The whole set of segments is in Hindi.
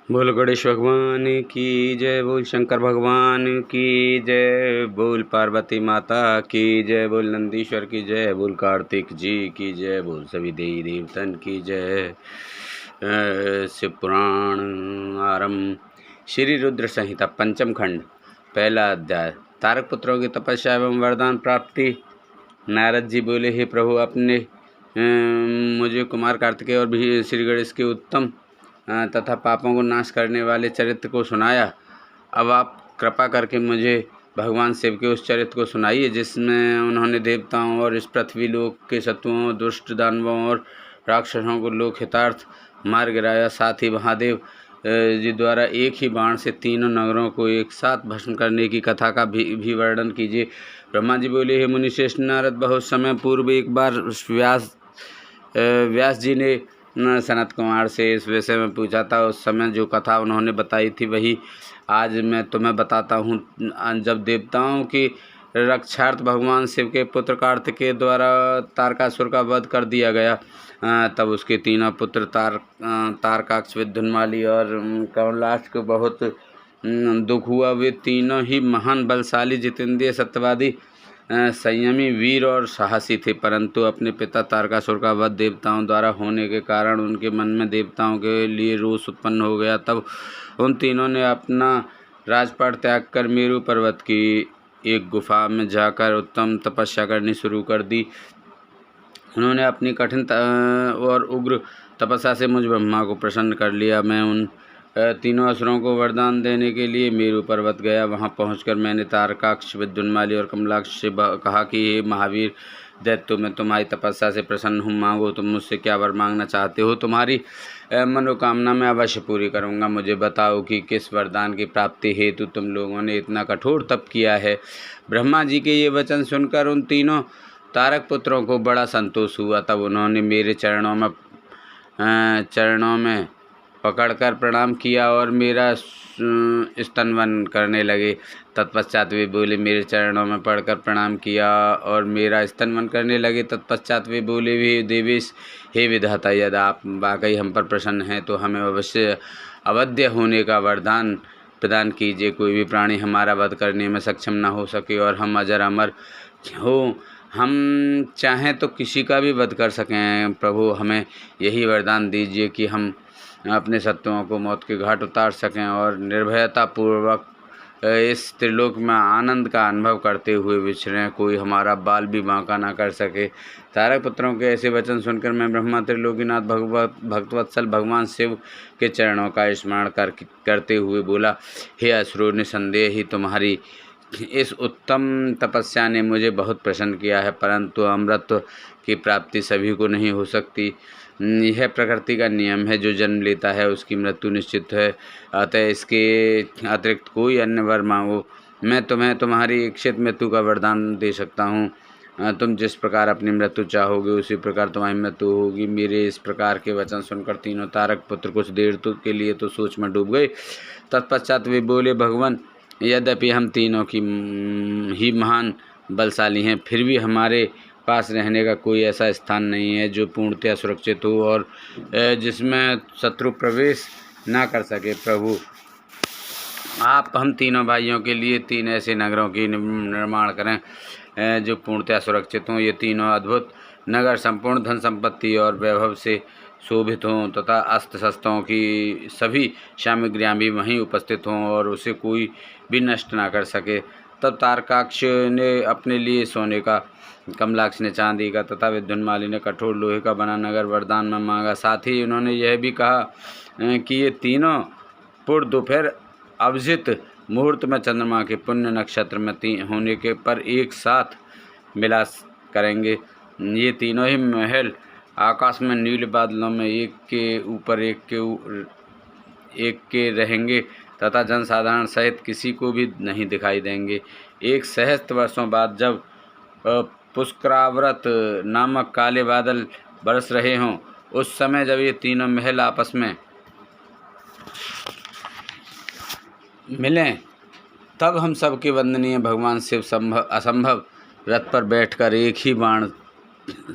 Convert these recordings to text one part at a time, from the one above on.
बोल गणेश भगवान की जय, बोल शंकर भगवान की जय, बोल पार्वती माता की जय, बोल नंदीश्वर की जय, बोल कार्तिक जी की जय, बोल सभी देवी देवतन की जय। शिव पुराण आरंभ। श्री रुद्र संहिता पंचम खंड पहला अध्याय। तारक पुत्रों की तपस्या एवं वरदान प्राप्ति। नारद जी बोले, हे प्रभु, आपने मुझे कुमार कार्तिकेय और भी श्री गणेश के उत्तम तथा पापों को नाश करने वाले चरित्र को सुनाया। अब आप कृपा करके मुझे भगवान शिव के उस चरित्र को सुनाइए जिसमें उन्होंने देवताओं और इस पृथ्वी लोक के शत्रुओं, दुष्ट दानवों और राक्षसों को लोक हितार्थ मार गिराया। साथ ही महादेव जी द्वारा एक ही बाण से तीनों नगरों को एक साथ भस्म करने की कथा का भी वर्णन कीजिए। ब्रह्मा जी बोले, हे मुनिश्रेष्ठ नारद, बहुत समय पूर्व एक बार व्यास जी ने सनत कुमार से इस विषय में पूछा था। उस समय जो कथा उन्होंने बताई थी वही आज मैं तुम्हें बताता हूँ। जब देवताओं की रक्षार्थ भगवान शिव के पुत्र कार्तिकेय द्वारा तारकासुर का वध कर दिया गया, तब उसके तीनों पुत्र तारकाक्ष, विद्युन्माली और कमलाक्ष को बहुत दुख हुआ। वे तीनों ही महान बलशाली, जितेंद्रिय, सत्यवादी, संयमी, वीर और साहसी थे, परंतु अपने पिता तारकासुर का वध देवताओं द्वारा होने के कारण उनके मन में देवताओं के लिए रोष उत्पन्न हो गया। तब उन तीनों ने अपना राजपाट त्याग कर मेरु पर्वत की एक गुफा में जाकर उत्तम तपस्या करनी शुरू कर दी। उन्होंने अपनी कठिन और उग्र तपस्या से मुझ ब्रह्मा को प्रसन्न कर लिया। मैं उन तीनों असुरों को वरदान देने के लिए मेरु पर्वत गया। वहां पहुंचकर मैंने तारकाक्ष, विद्युन्माली और कमलाक्ष से कहा कि हे महावीर दैत्यो, मैं तुम्हारी तपस्या से प्रसन्न हूँ। मांगो, तुम मुझसे क्या वर मांगना चाहते हो। तुम्हारी मनोकामना मैं अवश्य पूरी करूँगा। मुझे बताओ कि किस वरदान की प्राप्ति हेतु तुम लोगों ने इतना कठोर तप किया है। ब्रह्मा जी के ये वचन सुनकर उन तीनों तारक पुत्रों को बड़ा संतोष हुआ। तब उन्होंने मेरे चरणों में पकड़कर प्रणाम किया और मेरा स्तनवन करने लगे। तत्पश्चात वे बोले, मेरे चरणों में पड़कर प्रणाम किया और मेरा स्तनवन करने लगे। तत्पश्चात वे बोले, वे देवेश, हे विधाता, यदि आप वाकई हम पर प्रसन्न हैं तो हमें अवश्य अवध्य होने का वरदान प्रदान कीजिए। कोई भी प्राणी हमारा वध करने में सक्षम न हो सके और हम अजर अमर हो। हम चाहें तो किसी का भी वध कर सकें। प्रभु, हमें यही वरदान दीजिए कि हम अपने शत्रुओं को मौत के घाट उतार सकें और निर्भयता पूर्वक इस त्रिलोक में आनंद का अनुभव करते हुए विचरें। कोई हमारा बाल भी बांका ना कर सके। तारक पुत्रों के ऐसे वचन सुनकर मैं ब्रह्मा त्रिलोकीनाथ भक्तवत्सल भगवान शिव के चरणों का स्मरण करते हुए बोला, हे असुरों, निसंदेह ही तुम्हारी इस उत्तम तपस्या ने मुझे बहुत प्रसन्न किया है, परंतु अमृत की प्राप्ति सभी को नहीं हो सकती। यह प्रकृति का नियम है, जो जन्म लेता है उसकी मृत्यु निश्चित है। अतः इसके अतिरिक्त कोई अन्य वर मांगो, मैं तुम्हें तुम्हारी इच्छित मृत्यु का वरदान दे सकता हूँ। तुम जिस प्रकार अपनी मृत्यु चाहोगे उसी प्रकार तुम्हारी मृत्यु होगी। मेरे इस प्रकार के वचन सुनकर तीनों तारक पुत्र कुछ देर के लिए तो सोच में डूब गए। तत्पश्चात वे बोले, भगवान, यद्यपि हम तीनों की ही महान बलशाली हैं, फिर भी हमारे पास रहने का कोई ऐसा स्थान नहीं है जो पूर्णतया सुरक्षित हो और जिसमें शत्रु प्रवेश ना कर सके। प्रभु, आप हम तीनों भाइयों के लिए 3 ऐसे नगरों की निर्माण करें जो पूर्णतया सुरक्षित हों। ये तीनों अद्भुत नगर संपूर्ण धन संपत्ति और वैभव से शोभित हों तथा अस्त्र शस्त्रों की सभी सामग्रियाँ भी वहीं उपस्थित हों और उसे कोई भी नष्ट ना कर सके। तब तारकाक्ष ने अपने लिए सोने का, कमलाक्ष ने चांदी का तथा विद्युन्माली ने कठोर लोहे का बना नगर वरदान में मांगा। साथ ही उन्होंने यह भी कहा कि ये तीनों पूर्व दोपहर अभिजित मुहूर्त में चंद्रमा के पुण्य नक्षत्र में होने के पर एक साथ विलास करेंगे। ये तीनों ही महल आकाश में नील बादलों में एक के ऊपर एक के रहेंगे तथा जनसाधारण सहित किसी को भी नहीं दिखाई देंगे। 1 सहस्त्र वर्षों बाद जब पुष्कराव्रत नामक काले बादल बरस रहे हों, उस समय जब ये तीनों महल आपस में मिलें, तब हम सबके वंदनीय भगवान शिव असंभव रथ पर बैठकर एक ही बाण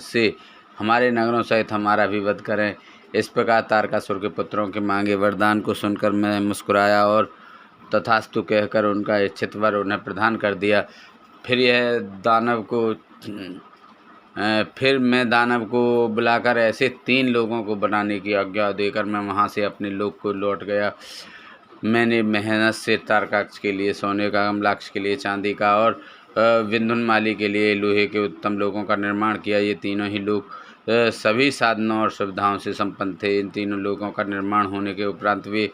से हमारे नगरों सहित हमारा भी वध करें। इस प्रकार तारकासुर के पुत्रों के मांगे वरदान को सुनकर मैं मुस्कुराया और तथास्तु कहकर उनका इच्छित वर उन्हें प्रदान कर दिया। फिर मैं दानव को बुलाकर ऐसे 3 लोगों को बनाने की आज्ञा देकर मैं वहाँ से अपने लोक को लौट गया। मैंने मेहनत से तारकाक्ष के लिए सोने का, कमलाक्ष के लिए चांदी का और विंध्यामाली के लिए लोहे के उत्तम लोगों का निर्माण किया। ये तीनों ही लोग सभी साधनों और सुविधाओं से संपन्न थे। इन तीनों लोगों का निर्माण होने के उपरांत वे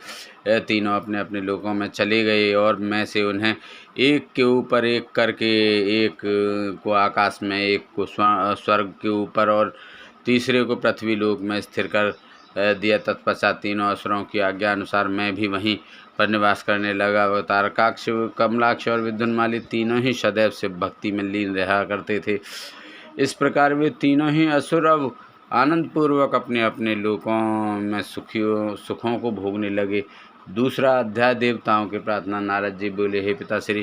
तीनों अपने अपने लोकों में चले गए और मैं से उन्हें एक के ऊपर एक करके, एक को आकाश में, एक को स्वर्ग के ऊपर और तीसरे को पृथ्वी लोक में स्थिर कर दिया। तत्पश्चात तीनों असुरों की आज्ञा अनुसार मैं भी वहीं पर निवास करने लगा। वह तारकाक्ष, कमलाक्ष और विंध्यामाली तीनों ही सदैव से भक्ति में लीन रहा करते थे। इस प्रकार वे तीनों ही असुर अब आनंदपूर्वक अपने अपने लोकों में सुखों को भोगने लगे। दूसरा अध्याय, देवताओं की प्रार्थना। नारद जी बोले, हे पिताश्री,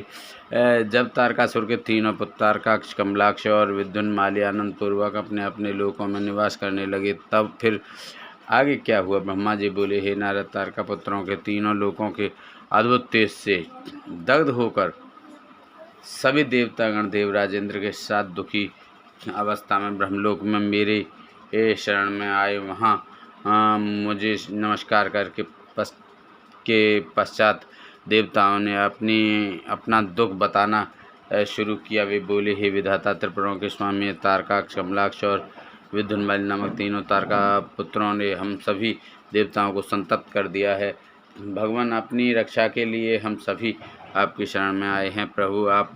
जब तारकासुर के तीनों पुत्र तारकाक्ष, कमलाक्ष और विंध्यामाली आनंदपूर्वक अपने अपने लोकों में निवास करने लगे, तब फिर आगे क्या हुआ? ब्रह्मा जी बोले, हे नारद, तारका पुत्रों के तीनों लोकों के अद्भुत तेज से दग्ध होकर सभी देवतागण देवराज इंद्र के साथ दुखी अवस्था में ब्रह्मलोक में मेरे शरण में आए। वहाँ मुझे नमस्कार करके पश्चात देवताओं ने अपना दुख बताना शुरू किया। वे बोले, हे विधाता, त्रिपुरों के स्वामी तारकाक्ष, कमलाक्ष और विंध्यामाली नामक तीनों तारका पुत्रों ने हम सभी देवताओं को संतप्त कर दिया है। भगवान, अपनी रक्षा के लिए हम सभी आपकी शरण में आए हैं। प्रभु, आप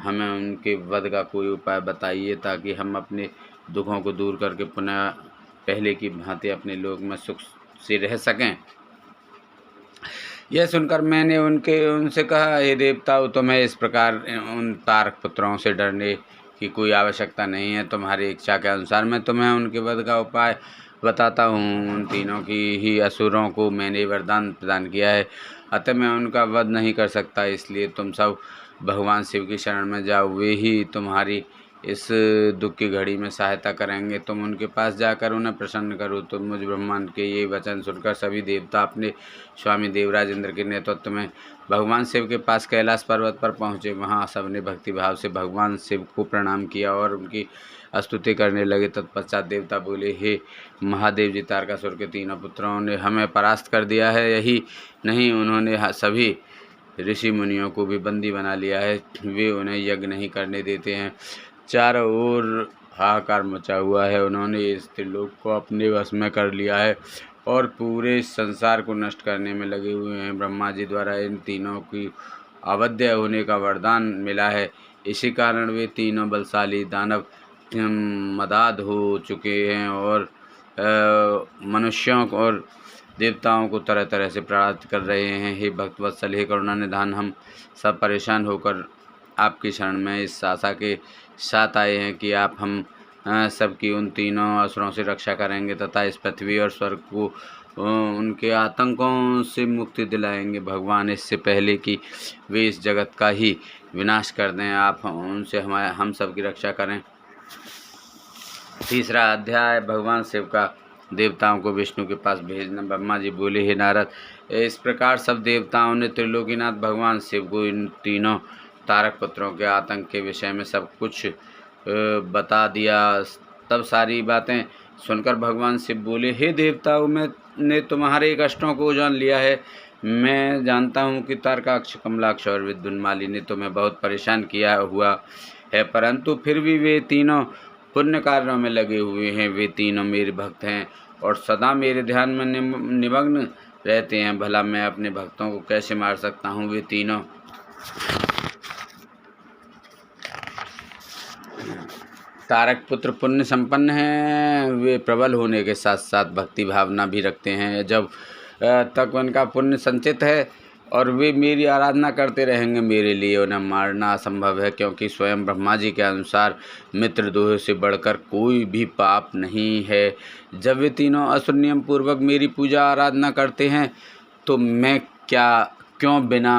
हमें उनके वध का कोई उपाय बताइए ताकि हम अपने दुखों को दूर करके पुनः पहले की भांति अपने लोक में सुख से रह सकें। यह सुनकर मैंने उनसे कहा, हे देवताओं, तुम्हें इस प्रकार उन तारक पुत्रों से डरने की कोई आवश्यकता नहीं है। तुम्हारी इच्छा के अनुसार मैं तुम्हें उनके वध का उपाय बताता हूँ। उन तीनों की ही असुरों को मैंने वरदान प्रदान किया है, अतः मैं उनका वध नहीं कर सकता। इसलिए तुम सब भगवान शिव की शरण में जाओ, वे ही तुम्हारी इस दुख की घड़ी में सहायता करेंगे। तुम उनके पास जाकर उन्हें प्रसन्न करो। तो मुझ ब्रह्मांड के ये वचन सुनकर सभी देवता अपने स्वामी देवराज इंद्र के नेतृत्व में भगवान शिव के पास कैलाश पर्वत पर पहुँचे। वहाँ सबने भक्ति भाव से भगवान शिव को प्रणाम किया और उनकी स्तुति करने लगे। तत्पश्चात देवता बोले, हे महादेव जी, तारकासुर के तीनों पुत्रों ने हमें परास्त कर दिया है। यही नहीं, उन्होंने सभी ऋषि मुनियों को भी बंदी बना लिया है। वे उन्हें यज्ञ नहीं करने देते हैं। चारों ओर हाहाकार मचा हुआ है। उन्होंने इस त्रिलोक को अपने वश में कर लिया है और पूरे संसार को नष्ट करने में लगे हुए हैं। ब्रह्मा जी द्वारा इन तीनों की अवध्य होने का वरदान मिला है। इसी कारण वे तीनों बलशाली दानव मदाद हो चुके हैं और मनुष्यों और देवताओं को तरह तरह से प्रणाम कर रहे हैं। हे भक्तवत्सल, हे करुणा निधान, हम सब परेशान होकर आपकी शरण में इस आशा के साथ आए हैं कि आप हम सबकी उन तीनों असुरों से रक्षा करेंगे तथा इस पृथ्वी और स्वर्ग को उनके आतंकों से मुक्ति दिलाएंगे। भगवान, इससे पहले कि वे इस जगत का ही विनाश कर दें, आप उनसे हम सब की रक्षा करें। तीसरा अध्याय, भगवान शिव का देवताओं को विष्णु के पास भेजना। ब्रह्मा जी बोले, हे नारद, इस प्रकार सब देवताओं ने त्रिलोकीनाथ भगवान शिव को इन तीनों तारक पुत्रों के आतंक के विषय में सब कुछ बता दिया। तब सारी बातें सुनकर भगवान शिव बोले, हे देवताओं, मैंने तुम्हारे कष्टों को जान लिया है। मैं जानता हूँ कि तारकाक्ष, कमलाक्ष और विंध्यामाली ने तुम्हें बहुत परेशान किया हुआ है, परंतु फिर भी वे तीनों पुण्य कार्यों में लगे हुए हैं। वे तीनों मेरे भक्त हैं और सदा मेरे ध्यान में निमग्न रहते हैं। भला मैं अपने भक्तों को कैसे मार सकता हूँ? वे तीनों तारक पुत्र पुण्य संपन्न हैं। वे प्रबल होने के साथ साथ भक्ति भावना भी रखते हैं। जब तक उनका पुण्य संचित है और वे मेरी आराधना करते रहेंगे, मेरे लिए उन्हें मारना असंभव है, क्योंकि स्वयं ब्रह्मा जी के अनुसार मित्रद्रोह से बढ़कर कोई भी पाप नहीं है। जब वे तीनों असुर नियम पूर्वक मेरी पूजा आराधना करते हैं, तो मैं क्यों बिना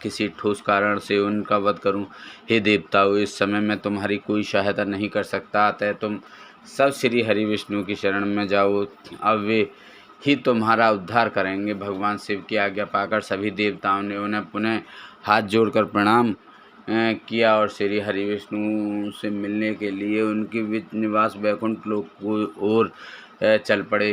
किसी ठोस कारण से उनका वध करूं? हे देवताओं, इस समय मैं तुम्हारी कोई सहायता नहीं कर सकता, अतः तुम सब श्री हरि विष्णु की शरण में जाओ। अब वे ही तुम्हारा उद्धार करेंगे। भगवान शिव की आज्ञा पाकर सभी देवताओं ने उन्हें पुनः हाथ जोड़कर प्रणाम किया और श्री हरि विष्णु से मिलने के लिए उनकी निवास वैकुंठ लोक की ओर चल पड़े।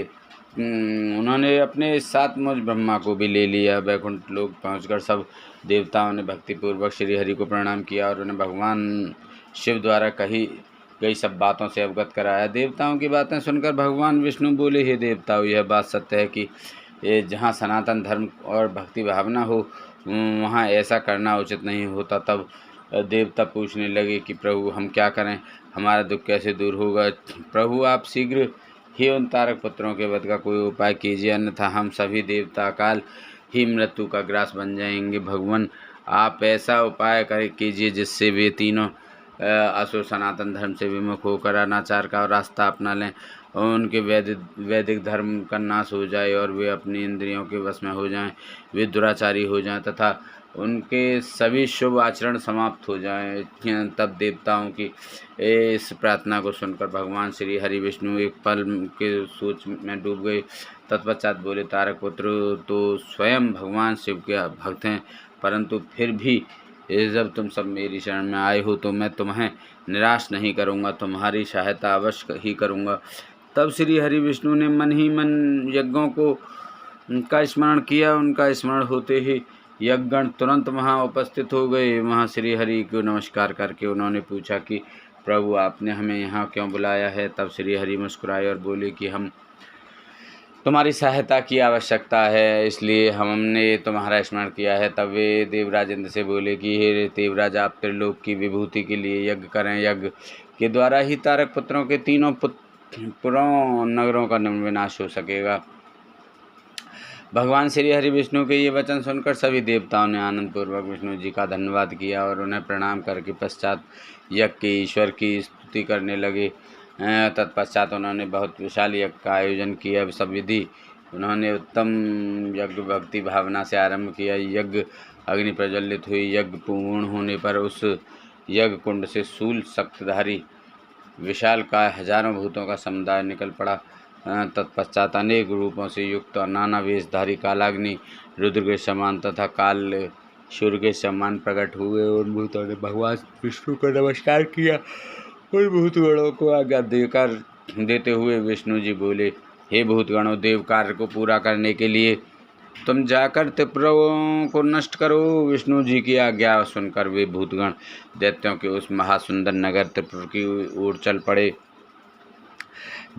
उन्होंने अपने साथ मुझ ब्रह्मा को भी ले लिया। वैकुंठ लोक पहुंचकर सब देवताओं ने भक्तिपूर्वक श्री हरि को प्रणाम किया और उन्हें भगवान शिव द्वारा कही गई सब बातों से अवगत कराया। देवताओं की बातें सुनकर भगवान विष्णु बोले, हे देवताओं, यह बात सत्य है कि जहाँ सनातन धर्म और भक्ति भावना हो वहाँ ऐसा करना उचित नहीं होता। तब देवता पूछने लगे कि प्रभु, हम क्या करें, हमारा दुख कैसे दूर होगा। प्रभु, आप शीघ्र ही उन तारक पुत्रों के वध का कोई उपाय कीजिए, अन्यथा हम सभी देवता काल ही मृत्यु का ग्रास बन जाएंगे। भगवान, आप ऐसा उपाय कीजिए जिससे वे तीनों असुर सनातन धर्म से विमुख होकर अनाचार का रास्ता अपना लें और उनके वैदिक धर्म का नाश हो जाए और वे अपनी इंद्रियों के वश में हो जाएं, वे दुराचारी हो जाएं तथा उनके सभी शुभ आचरण समाप्त हो जाएं। तब देवताओं की इस प्रार्थना को सुनकर भगवान श्री हरि विष्णु एक पल के सोच में डूब गए। तत्पश्चात बोले, तारक पुत्र तो स्वयं भगवान शिव के भक्त हैं, परंतु फिर भी जब तुम सब मेरी शरण में आए हो तो मैं तुम्हें निराश नहीं करूँगा, तुम्हारी सहायता अवश्य ही करूँगा। तब श्री हरि विष्णु ने मन ही मन यज्ञों का स्मरण किया। उनका स्मरण होते ही यज्ञगण तुरंत वहाँ उपस्थित हो गए। वहाँ श्री हरि को नमस्कार करके उन्होंने पूछा कि प्रभु, आपने हमें यहाँ क्यों बुलाया है। तब श्री हरि मुस्कुराए और बोले कि हम तुम्हारी सहायता की आवश्यकता है, इसलिए हमने तुम्हारा स्मरण किया है। तब वे देवराज इंद्र से बोले कि हे देवराज, आप त्रिलोक की विभूति के लिए यज्ञ करें। यज्ञ के द्वारा ही तारक पुत्रों के तीनों पुरों नगरों का विनाश हो सकेगा। भगवान श्री हरि विष्णु के ये वचन सुनकर सभी देवताओं ने आनंद पूर्वक विष्णु जी का धन्यवाद किया और उन्हें प्रणाम करके पश्चात यज्ञ के ईश्वर की स्तुति करने लगे। तत्पश्चात उन्होंने बहुत विशाल यज्ञ का आयोजन किया। सब विधि उन्होंने उत्तम यज्ञ भक्ति भावना से आरंभ किया। यज्ञ अग्नि प्रज्वलित हुई। यज्ञ पूर्ण होने पर उस यज्ञ कुंड से शूल शक्तिधारी विशाल का हजारों भूतों का समुदाय निकल पड़ा। तत्पश्चात अनेक रूपों से युक्त नाना वेशधारी कालाग्नि रुद्र के समान तथा काल सूर्य के समान प्रकट हुए। उन भूतों ने भगवान विष्णु को नमस्कार किया। उन भूतगणों को आज्ञा देते हुए विष्णु जी बोले, हे भूतगणों, देव कार्य को पूरा करने के लिए तुम जाकर त्रिपुरों को नष्ट करो। विष्णु जी की आज्ञा सुनकर वे भूतगण दैत्यों के उस महासुंदर नगर त्रिपुर की ओर चल पड़े।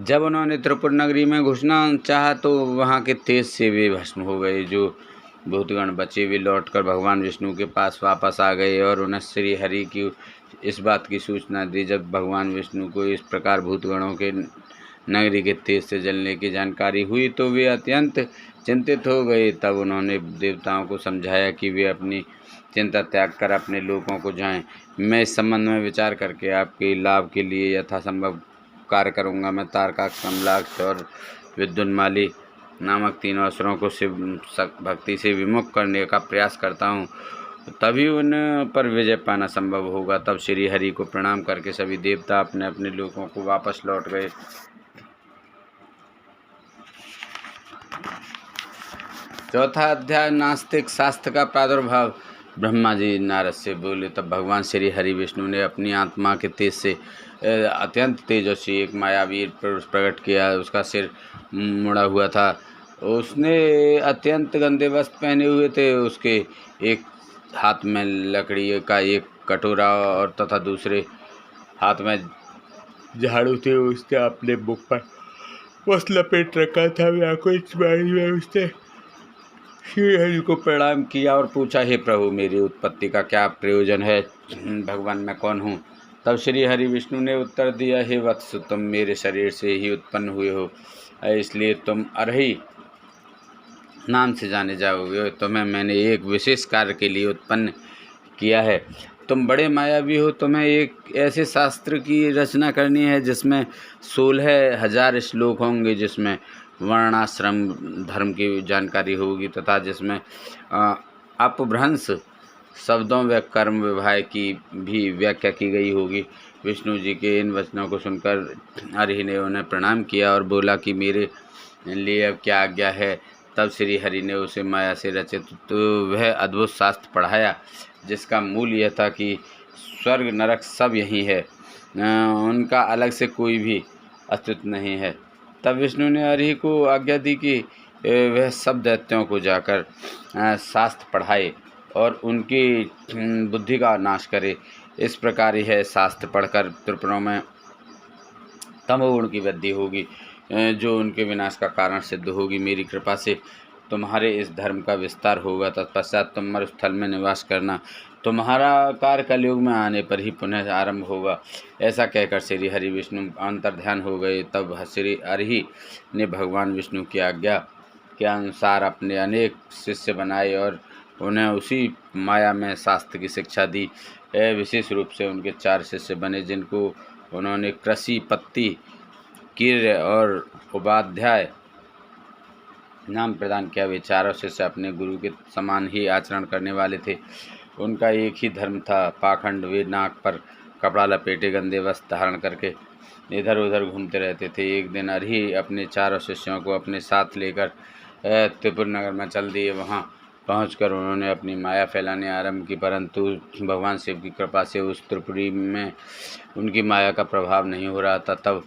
जब उन्होंने त्रिपुर नगरी में घुसना चाहा तो वहाँ के तेज से वे भस्म हो गए। जो भूतगण बचे वे लौटकर भगवान विष्णु के पास वापस आ गए और उन्हें श्री हरि की इस बात की सूचना दी। जब भगवान विष्णु को इस प्रकार भूतगणों के नगरी के तेज से जलने की जानकारी हुई तो वे अत्यंत चिंतित हो गए। तब उन्होंने देवताओं को समझाया कि वे अपनी चिंता त्याग कर अपने लोकों को जाएं। मैं इस संबंध में विचार करके आपके लाभ के लिए यथासंभव कार्य करूँगा। मैं तारकाक्ष, कमलाक्ष और विद्युन्माली नामक तीनों असुरों को शिव भक्ति से विमुख करने का प्रयास करता हूँ, तभी उन पर विजय पाना संभव होगा। तब श्री हरि को प्रणाम करके सभी देवता अपने अपने लोकों को वापस लौट गए। चौथा अध्याय, नास्तिक शास्त्र का प्रादुर्भाव। ब्रह्मा जी नारद से बोले। तब भगवान श्री हरि विष्णु ने अपनी आत्मा के तेज से अत्यंत तेजस्वी एक मायावीर पुरुष प्रकट किया। उसका सिर मुड़ा हुआ था। उसने अत्यंत गंदे वस्त्र पहने हुए थे। उसके एक हाथ में लकड़ी का एक कटोरा और तथा दूसरे हाथ में झाड़ू थे। उसने अपने मुख पर वस्त्र लपेट रखा था। उसने श्री हरि को प्रणाम किया और पूछा, हे प्रभु, मेरी उत्पत्ति का क्या प्रयोजन है। भगवान, मैं कौन हूँ। तब श्री हरि विष्णु ने उत्तर दिया, हे वत्स, तुम मेरे शरीर से ही उत्पन्न हुए हो, इसलिए तुम अर्ही नाम से जाने जाओगे। तुम्हें मैंने एक विशेष कार्य के लिए उत्पन्न किया है। तुम बड़े मायावी हो। तुम्हें एक ऐसे शास्त्र की रचना करनी है जिसमें 16,000 श्लोक होंगे, जिसमें वर्णाश्रम धर्म की जानकारी होगी तथा जिसमें अपभ्रंश शब्दों व कर्म विभाग की भी व्याख्या की गई होगी। विष्णु जी के इन वचनों को सुनकर हरि ने उन्हें प्रणाम किया और बोला कि मेरे लिए अब क्या आज्ञा है। तब श्री हरि ने उसे माया से रचित तो वह अद्भुत शास्त्र पढ़ाया, जिसका मूल यह था कि स्वर्ग नरक सब यही है, उनका अलग से कोई भी अस्तित्व नहीं है। तब विष्णु ने हरि को आज्ञा दी कि वह सब दैत्यों को जाकर शास्त्र पढ़ाए और उनकी बुद्धि का नाश करे। इस प्रकार यह शास्त्र पढ़कर त्रिपुरों में तमोगुण की वृद्धि होगी, जो उनके विनाश का कारण सिद्ध होगी। मेरी कृपा से तुम्हारे इस धर्म का विस्तार होगा। तत्पश्चात तुम मरुस्थल में निवास करना। तुम्हारा कार्य कलयुग में आने पर ही पुनः आरंभ होगा। ऐसा कहकर श्री हरि विष्णु अंतर्ध्यान हो गए। तब श्री हरि ने भगवान विष्णु की आज्ञा के अनुसार अपने अनेक शिष्य बनाए और उन्हें उसी माया में शास्त्र की शिक्षा दी। विशेष रूप से उनके 4 शिष्य बने, जिनको उन्होंने कृषि, पत्ती, कीर्य और उपाध्याय नाम प्रदान किया। वे चारों शिष्य अपने गुरु के समान ही आचरण करने वाले थे। उनका एक ही धर्म था, पाखंड। वे नाक पर कपड़ा लपेटे गंदे वस्त्र धारण करके इधर उधर घूमते रहते थे। एक दिन हरि अपने चारों शिष्यों को अपने साथ लेकर त्रिपुर नगर में चल दिए। वहाँ पहुंचकर उन्होंने अपनी माया फैलाने आरंभ की, परंतु भगवान शिव की कृपा से उस त्रिपुरी में उनकी माया का प्रभाव नहीं हो रहा था। तब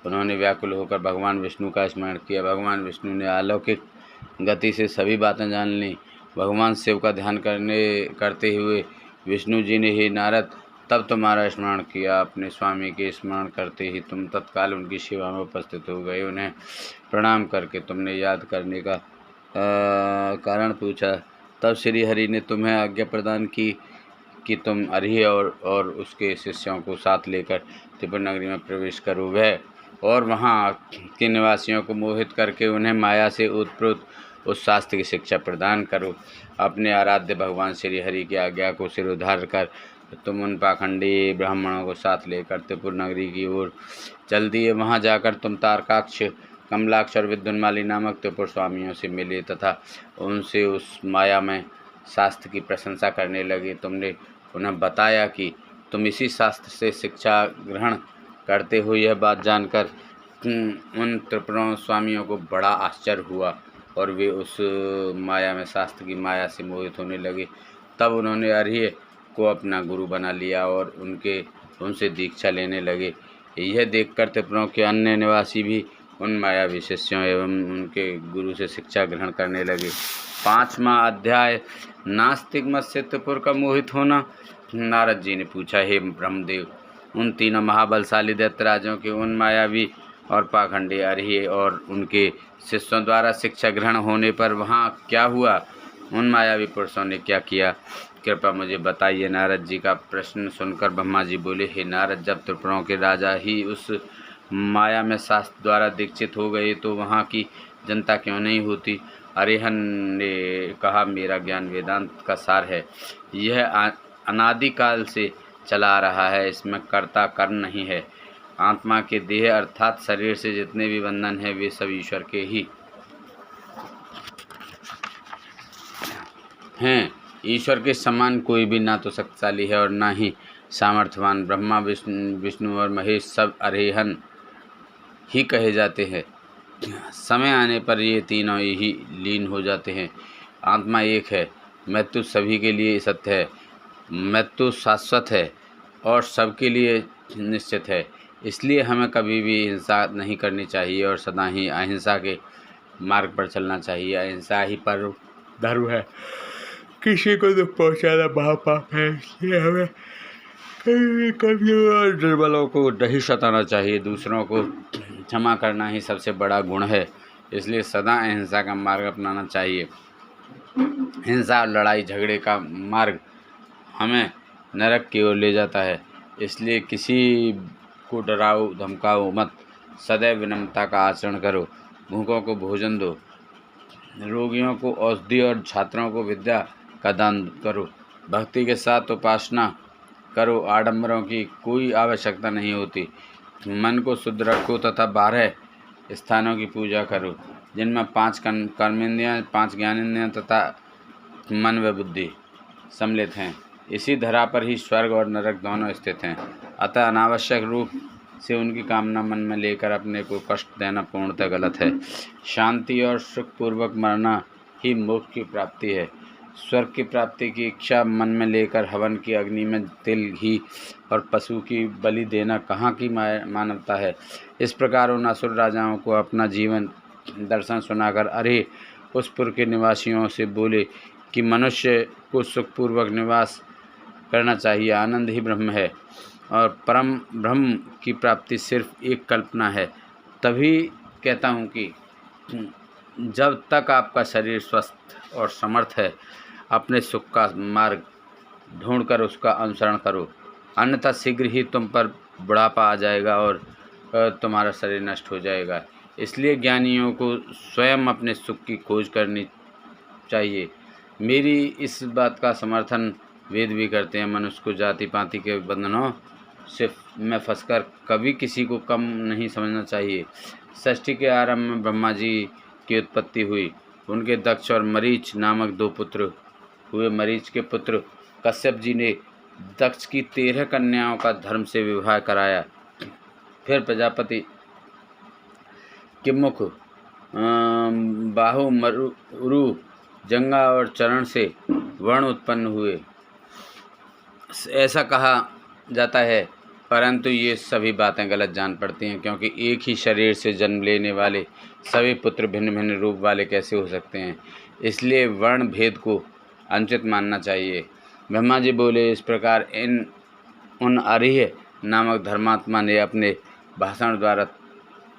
उन्होंने व्याकुल होकर भगवान विष्णु का स्मरण किया। भगवान विष्णु ने अलौकिक गति से सभी बातें जान लीं। भगवान शिव का ध्यान करते हुए विष्णु जी ने, हे नारद, तब तुम्हारा स्मरण किया। अपने स्वामी के स्मरण करते ही तुम तत्काल उनकी सेवा में उपस्थित हो गए। उन्हें प्रणाम करके तुमने याद करने का कारण पूछा। तब श्री हरि ने तुम्हें आज्ञा प्रदान की कि तुम हरि और उसके शिष्यों को साथ लेकर त्रिपुर नगरी में प्रवेश करो। वह और वहाँ के निवासियों को मोहित करके उन्हें माया से उत्प्रोत उस शास्त्र की शिक्षा प्रदान करो। अपने आराध्य भगवान श्री हरि की आज्ञा को सिरोधार कर तुम उन पाखंडी ब्राह्मणों को साथ लेकर त्रिपुर नगरी की ओर चल दिए। वहाँ जाकर तुम तारकाक्ष, कमलाक्ष और विद्युन्माली नामक त्रिपुर स्वामियों से मिले तथा उनसे उस माया में शास्त्र की प्रशंसा करने लगे। तुमने उन्हें बताया कि तुम इसी शास्त्र से शिक्षा ग्रहण करते हो। यह बात जानकर उन त्रिपुरों स्वामियों को बड़ा आश्चर्य हुआ और वे उस माया में शास्त्र की माया से मोहित होने लगे। तब उन्होंने हरि को अपना गुरु बना लिया और उनसे दीक्षा लेने लगे। यह देखकर त्रिपुरों के अन्य निवासी भी उन मायावी शिष्यों एवं उनके गुरु से शिक्षा ग्रहण करने लगे। 5वां अध्याय, नास्तिक मत से त्रिपुर का मोहित होना। नारद जी ने पूछा, हे ब्रह्मदेव, उन तीनों महाबलशाली दैत्यराजों के उन मायावी और पाखंडी हरि और उनके शिष्यों द्वारा शिक्षा ग्रहण होने पर वहाँ क्या हुआ? उन मायावी पुरुषों ने क्या किया? कृपया मुझे बताइए। नारद जी का प्रश्न सुनकर ब्रह्मा जी बोले, हे नारद, जब त्रिपुरों के राजा ही उस माया में शास्त्र द्वारा दीक्षित हो गए तो वहाँ की जनता क्यों नहीं होती? अरिहन ने कहा, मेरा ज्ञान वेदांत का सार है। यह अनादिकाल से चला आ रहा है। इसमें कर्ता कर्म नहीं है। आत्मा के देह अर्थात शरीर से जितने भी बंधन हैं वे सब ईश्वर के ही हैं। ईश्वर के समान कोई भी ना तो शक्तिशाली है और ना ही सामर्थ्यवान। ब्रह्मा, विष्णु और महेश सब अरिहन ही कहे जाते हैं। समय आने पर ये तीनों ही लीन हो जाते हैं। आत्मा एक है। मृत्यु सभी के लिए सत्य है। मृत्यु शाश्वत है और सबके लिए निश्चित है। इसलिए हमें कभी भी हिंसा नहीं करनी चाहिए और सदा ही अहिंसा के मार्ग पर चलना चाहिए। अहिंसा ही परम धर्म है। किसी को दुख पहुंचाना महापाप है। इसलिए हमें कमियों और दुर्बलों को नहीं सताना चाहिए। दूसरों को क्षमा करना ही सबसे बड़ा गुण है। इसलिए सदा अहिंसा का मार्ग अपनाना चाहिए। हिंसा और लड़ाई झगड़े का मार्ग हमें नरक की ओर ले जाता है। इसलिए किसी को डराओ धमकाओ मत। सदैव विनम्रता का आचरण करो। भूखों को भोजन दो, रोगियों को औषधि और छात्रों को विद्या का दान करो। भक्ति के साथ उपासना करो। आडंबरों की कोई आवश्यकता नहीं होती। मन को शुद्ध रखो तथा 12 स्थानों की पूजा करो, जिनमें 5 कर्मेंद्रियाँ, 5 ज्ञानेंद्रियाँ तथा मन व बुद्धि सम्मिलित हैं। इसी धरा पर ही स्वर्ग और नरक दोनों स्थित हैं। अतः अनावश्यक रूप से उनकी कामना मन में लेकर अपने को कष्ट देना पूर्णतः गलत है। शांति और सुखपूर्वक मरना ही मोक्ष की प्राप्ति है। स्वर्ग की प्राप्ति की इच्छा मन में लेकर हवन की अग्नि में तिल, घी और पशु की बलि देना कहाँ की मानवता है। इस प्रकार उन असुर राजाओं को अपना जीवन दर्शन सुनाकर अरे उस पुर के निवासियों से बोले कि मनुष्य को सुखपूर्वक निवास करना चाहिए। आनंद ही ब्रह्म है और परम ब्रह्म की प्राप्ति सिर्फ एक कल्पना है। तभी कहता हूँ कि जब तक आपका शरीर स्वस्थ और समर्थ है, अपने सुख का मार्ग ढूंढकर उसका अनुसरण करो, अन्यथा शीघ्र ही तुम पर बुढ़ापा आ जाएगा और तुम्हारा शरीर नष्ट हो जाएगा। इसलिए ज्ञानियों को स्वयं अपने सुख की खोज करनी चाहिए। मेरी इस बात का समर्थन वेद भी करते हैं। मनुष्य को जाति पाति के बंधनों से में फंसकर कभी किसी को कम नहीं समझना चाहिए। सृष्टि के आरंभ में ब्रह्मा जी की उत्पत्ति हुई। उनके दक्ष और मरीच नामक 2 पुत्र हुए। मरीच के पुत्र कश्यप जी ने दक्ष की 13 कन्याओं का धर्म से विवाह कराया। फिर प्रजापति के मुख बाहु, मरु, जंगा और चरण से वर्ण उत्पन्न हुए, ऐसा कहा जाता है। परंतु ये सभी बातें गलत जान पड़ती हैं, क्योंकि एक ही शरीर से जन्म लेने वाले सभी पुत्र भिन्न भिन्न रूप वाले कैसे हो सकते हैं। इसलिए वर्ण भेद को अनुचित मानना चाहिए। ब्रह्मा जी बोले, इस प्रकार उन अरिह नामक धर्मात्मा ने अपने भाषण द्वारा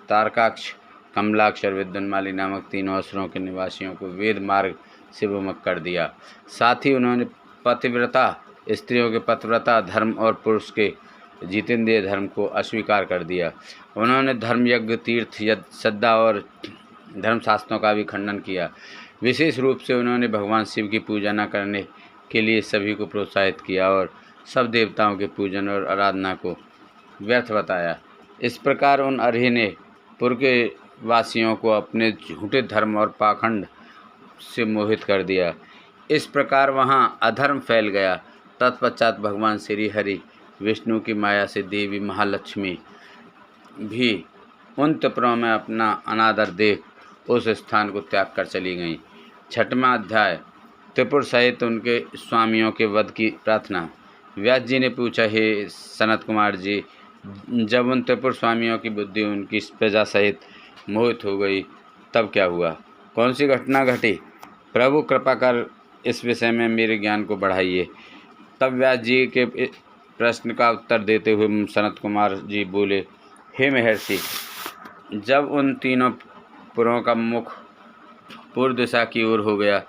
तारकाक्ष, कमलाक्ष और विद्युन्माली नामक 3 असुरों के निवासियों को वेद मार्ग से विमुख कर दिया। साथ ही उन्होंने पतिव्रता स्त्रियों के पतिव्रता धर्म और पुरुष के जितेंद्रिय धर्म को अस्वीकार कर दिया। उन्होंने धर्म, यज्ञ, तीर्थ, श्रद्धा और धर्मशास्त्रों का भी खंडन किया। विशेष रूप से उन्होंने भगवान शिव की पूजा न करने के लिए सभी को प्रोत्साहित किया और सब देवताओं के पूजन और आराधना को व्यर्थ बताया। इस प्रकार उन अरिह ने पुर के वासियों को अपने झूठे धर्म और पाखंड से मोहित कर दिया। इस प्रकार वहाँ अधर्म फैल गया। तत्पश्चात भगवान श्री हरि विष्णु की माया से देवी महालक्ष्मी भी उन त्रिपुरों में अपना अनादर देख उस स्थान को त्याग कर चली गईं। 6वां अध्याय, त्रिपुर सहित उनके स्वामियों के वध की प्रार्थना। व्यास जी ने पूछा, हे सनत कुमार जी, जब उन त्रिपुर स्वामियों की बुद्धि उनकी प्रजा सहित मोहित हो गई तब क्या हुआ? कौन सी घटना घटी? प्रभु कृपा कर इस विषय में मेरे ज्ञान को बढ़ाइए। तब व्यास जी के प्रश्न का उत्तर देते हुए सनत कुमार जी बोले, हे महर्षि, जब उन तीनों पुरों का मुख पूर्व दिशा की ओर हो गया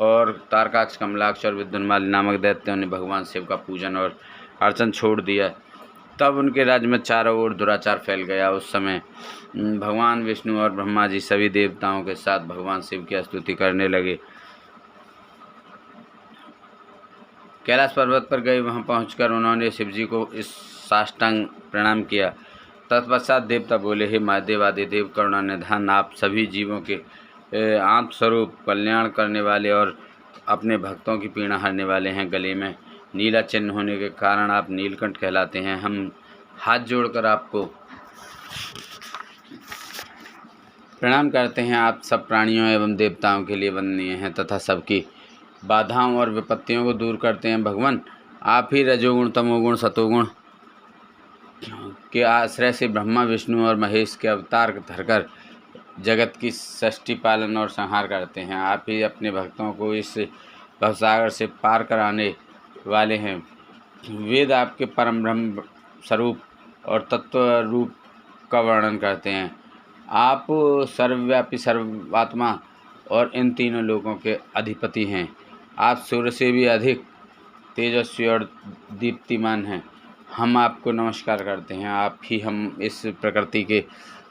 और तारकाक्ष, कमलाक्ष और विद्युन्माली नामक दैत्यों ने भगवान शिव का पूजन और अर्चन छोड़ दिया, तब उनके राज्य में चारों ओर दुराचार फैल गया। उस समय भगवान विष्णु और ब्रह्मा जी सभी देवताओं के साथ भगवान शिव की स्तुति करने लगे। कैलाश पर्वत पर गए। वहां पहुंचकर उन्होंने शिव जी को इस साष्टांग प्रणाम किया। तत्पश्चात देवता बोले, हे महादेवादि देव करुणा निधान, आप सभी जीवों के आत्मस्वरूप कल्याण करने वाले और अपने भक्तों की पीड़ा हरने वाले हैं। गले में नीला चिन्ह होने के कारण आप नीलकंठ कहलाते हैं। हम हाथ जोड़कर आपको प्रणाम करते हैं। आप सब प्राणियों एवं देवताओं के लिए वंदनीय हैं तथा सबकी बाधाओं और विपत्तियों को दूर करते हैं। भगवान, आप ही रजोगुण, तमोगुण, सतोगुण के आश्रय से ब्रह्मा, विष्णु और महेश के अवतार धरकर जगत की सृष्टि, पालन और संहार करते हैं। आप ही अपने भक्तों को इस भवसागर से पार कराने वाले हैं। वेद आपके परम ब्रह्म स्वरूप और तत्व रूप का वर्णन करते हैं। आप सर्वव्यापी, सर्वात्मा और इन तीनों लोकों के अधिपति हैं। आप सूर्य से भी अधिक तेजस्वी और दीप्तिमान हैं। हम आपको नमस्कार करते हैं। आप ही हम इस प्रकृति के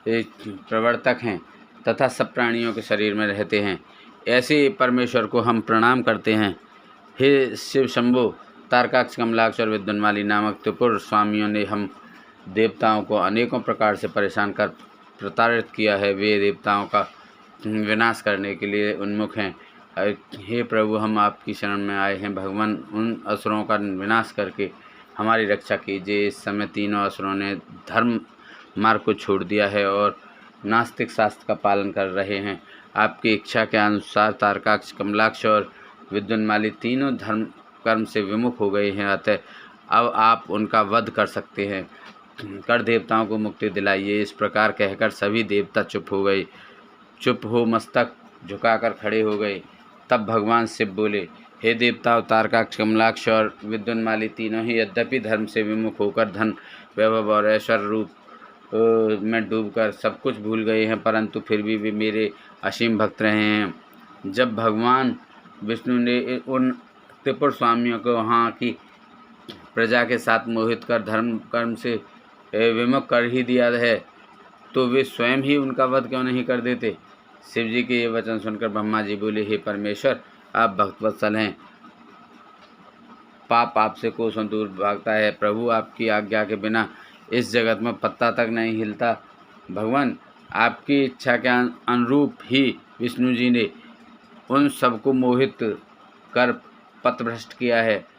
प्रवर्तक हैं तथा सब प्राणियों के शरीर में रहते हैं। ऐसे परमेश्वर को हम प्रणाम करते हैं। हे शिव शंभो, तारकाक्ष, कमलाक्ष और विद्युन्माली नामक त्रिपुर स्वामियों ने हम देवताओं को अनेकों प्रकार से परेशान कर प्रताड़ित किया है। वे देवताओं का विनाश करने के लिए उन्मुख हैं। हे प्रभु, हम आपकी शरण में आए हैं। भगवान, उन असुरों का विनाश करके हमारी रक्षा कीजिए। इस समय तीनों असुरों ने धर्म मार्ग को छोड़ दिया है और नास्तिक शास्त्र का पालन कर रहे हैं। आपकी इच्छा के अनुसार तारकाक्ष, कमलाक्ष और विद्युन्माली तीनों धर्म कर्म से विमुख हो गए हैं, अतः अब आप उनका वध कर सकते हैं। कर देवताओं को मुक्ति दिलाइए। इस प्रकार कहकर सभी देवता चुप हो मस्तक झुकाकर खड़े हो गए। तब भगवान शिव बोले, हे देवताओं, तारकाक्ष, कमलाक्ष और विद्युन्माली तीनों ही यद्यपि धर्म से विमुख होकर धन, वैभव और ऐश्वर्य रूप में डूबकर सब कुछ भूल गए हैं, परंतु फिर भी वे मेरे असीम भक्त रहे हैं। जब भगवान विष्णु ने उन त्रिपुर स्वामियों को वहाँ की प्रजा के साथ मोहित कर धर्म कर्म से विमुख कर ही दिया है, तो वे स्वयं ही उनका वध क्यों नहीं कर देते। शिव जी के ये वचन सुनकर ब्रह्मा जी बोले, हे परमेश्वर, आप भक्तवत्सल हैं, पाप आपसे कोसों दूर भागता है। प्रभु, आपकी आज्ञा के बिना इस जगत में पत्ता तक नहीं हिलता। भगवान, आपकी इच्छा के अनुरूप ही विष्णु जी ने उन सबको मोहित कर पथभ्रष्ट किया है।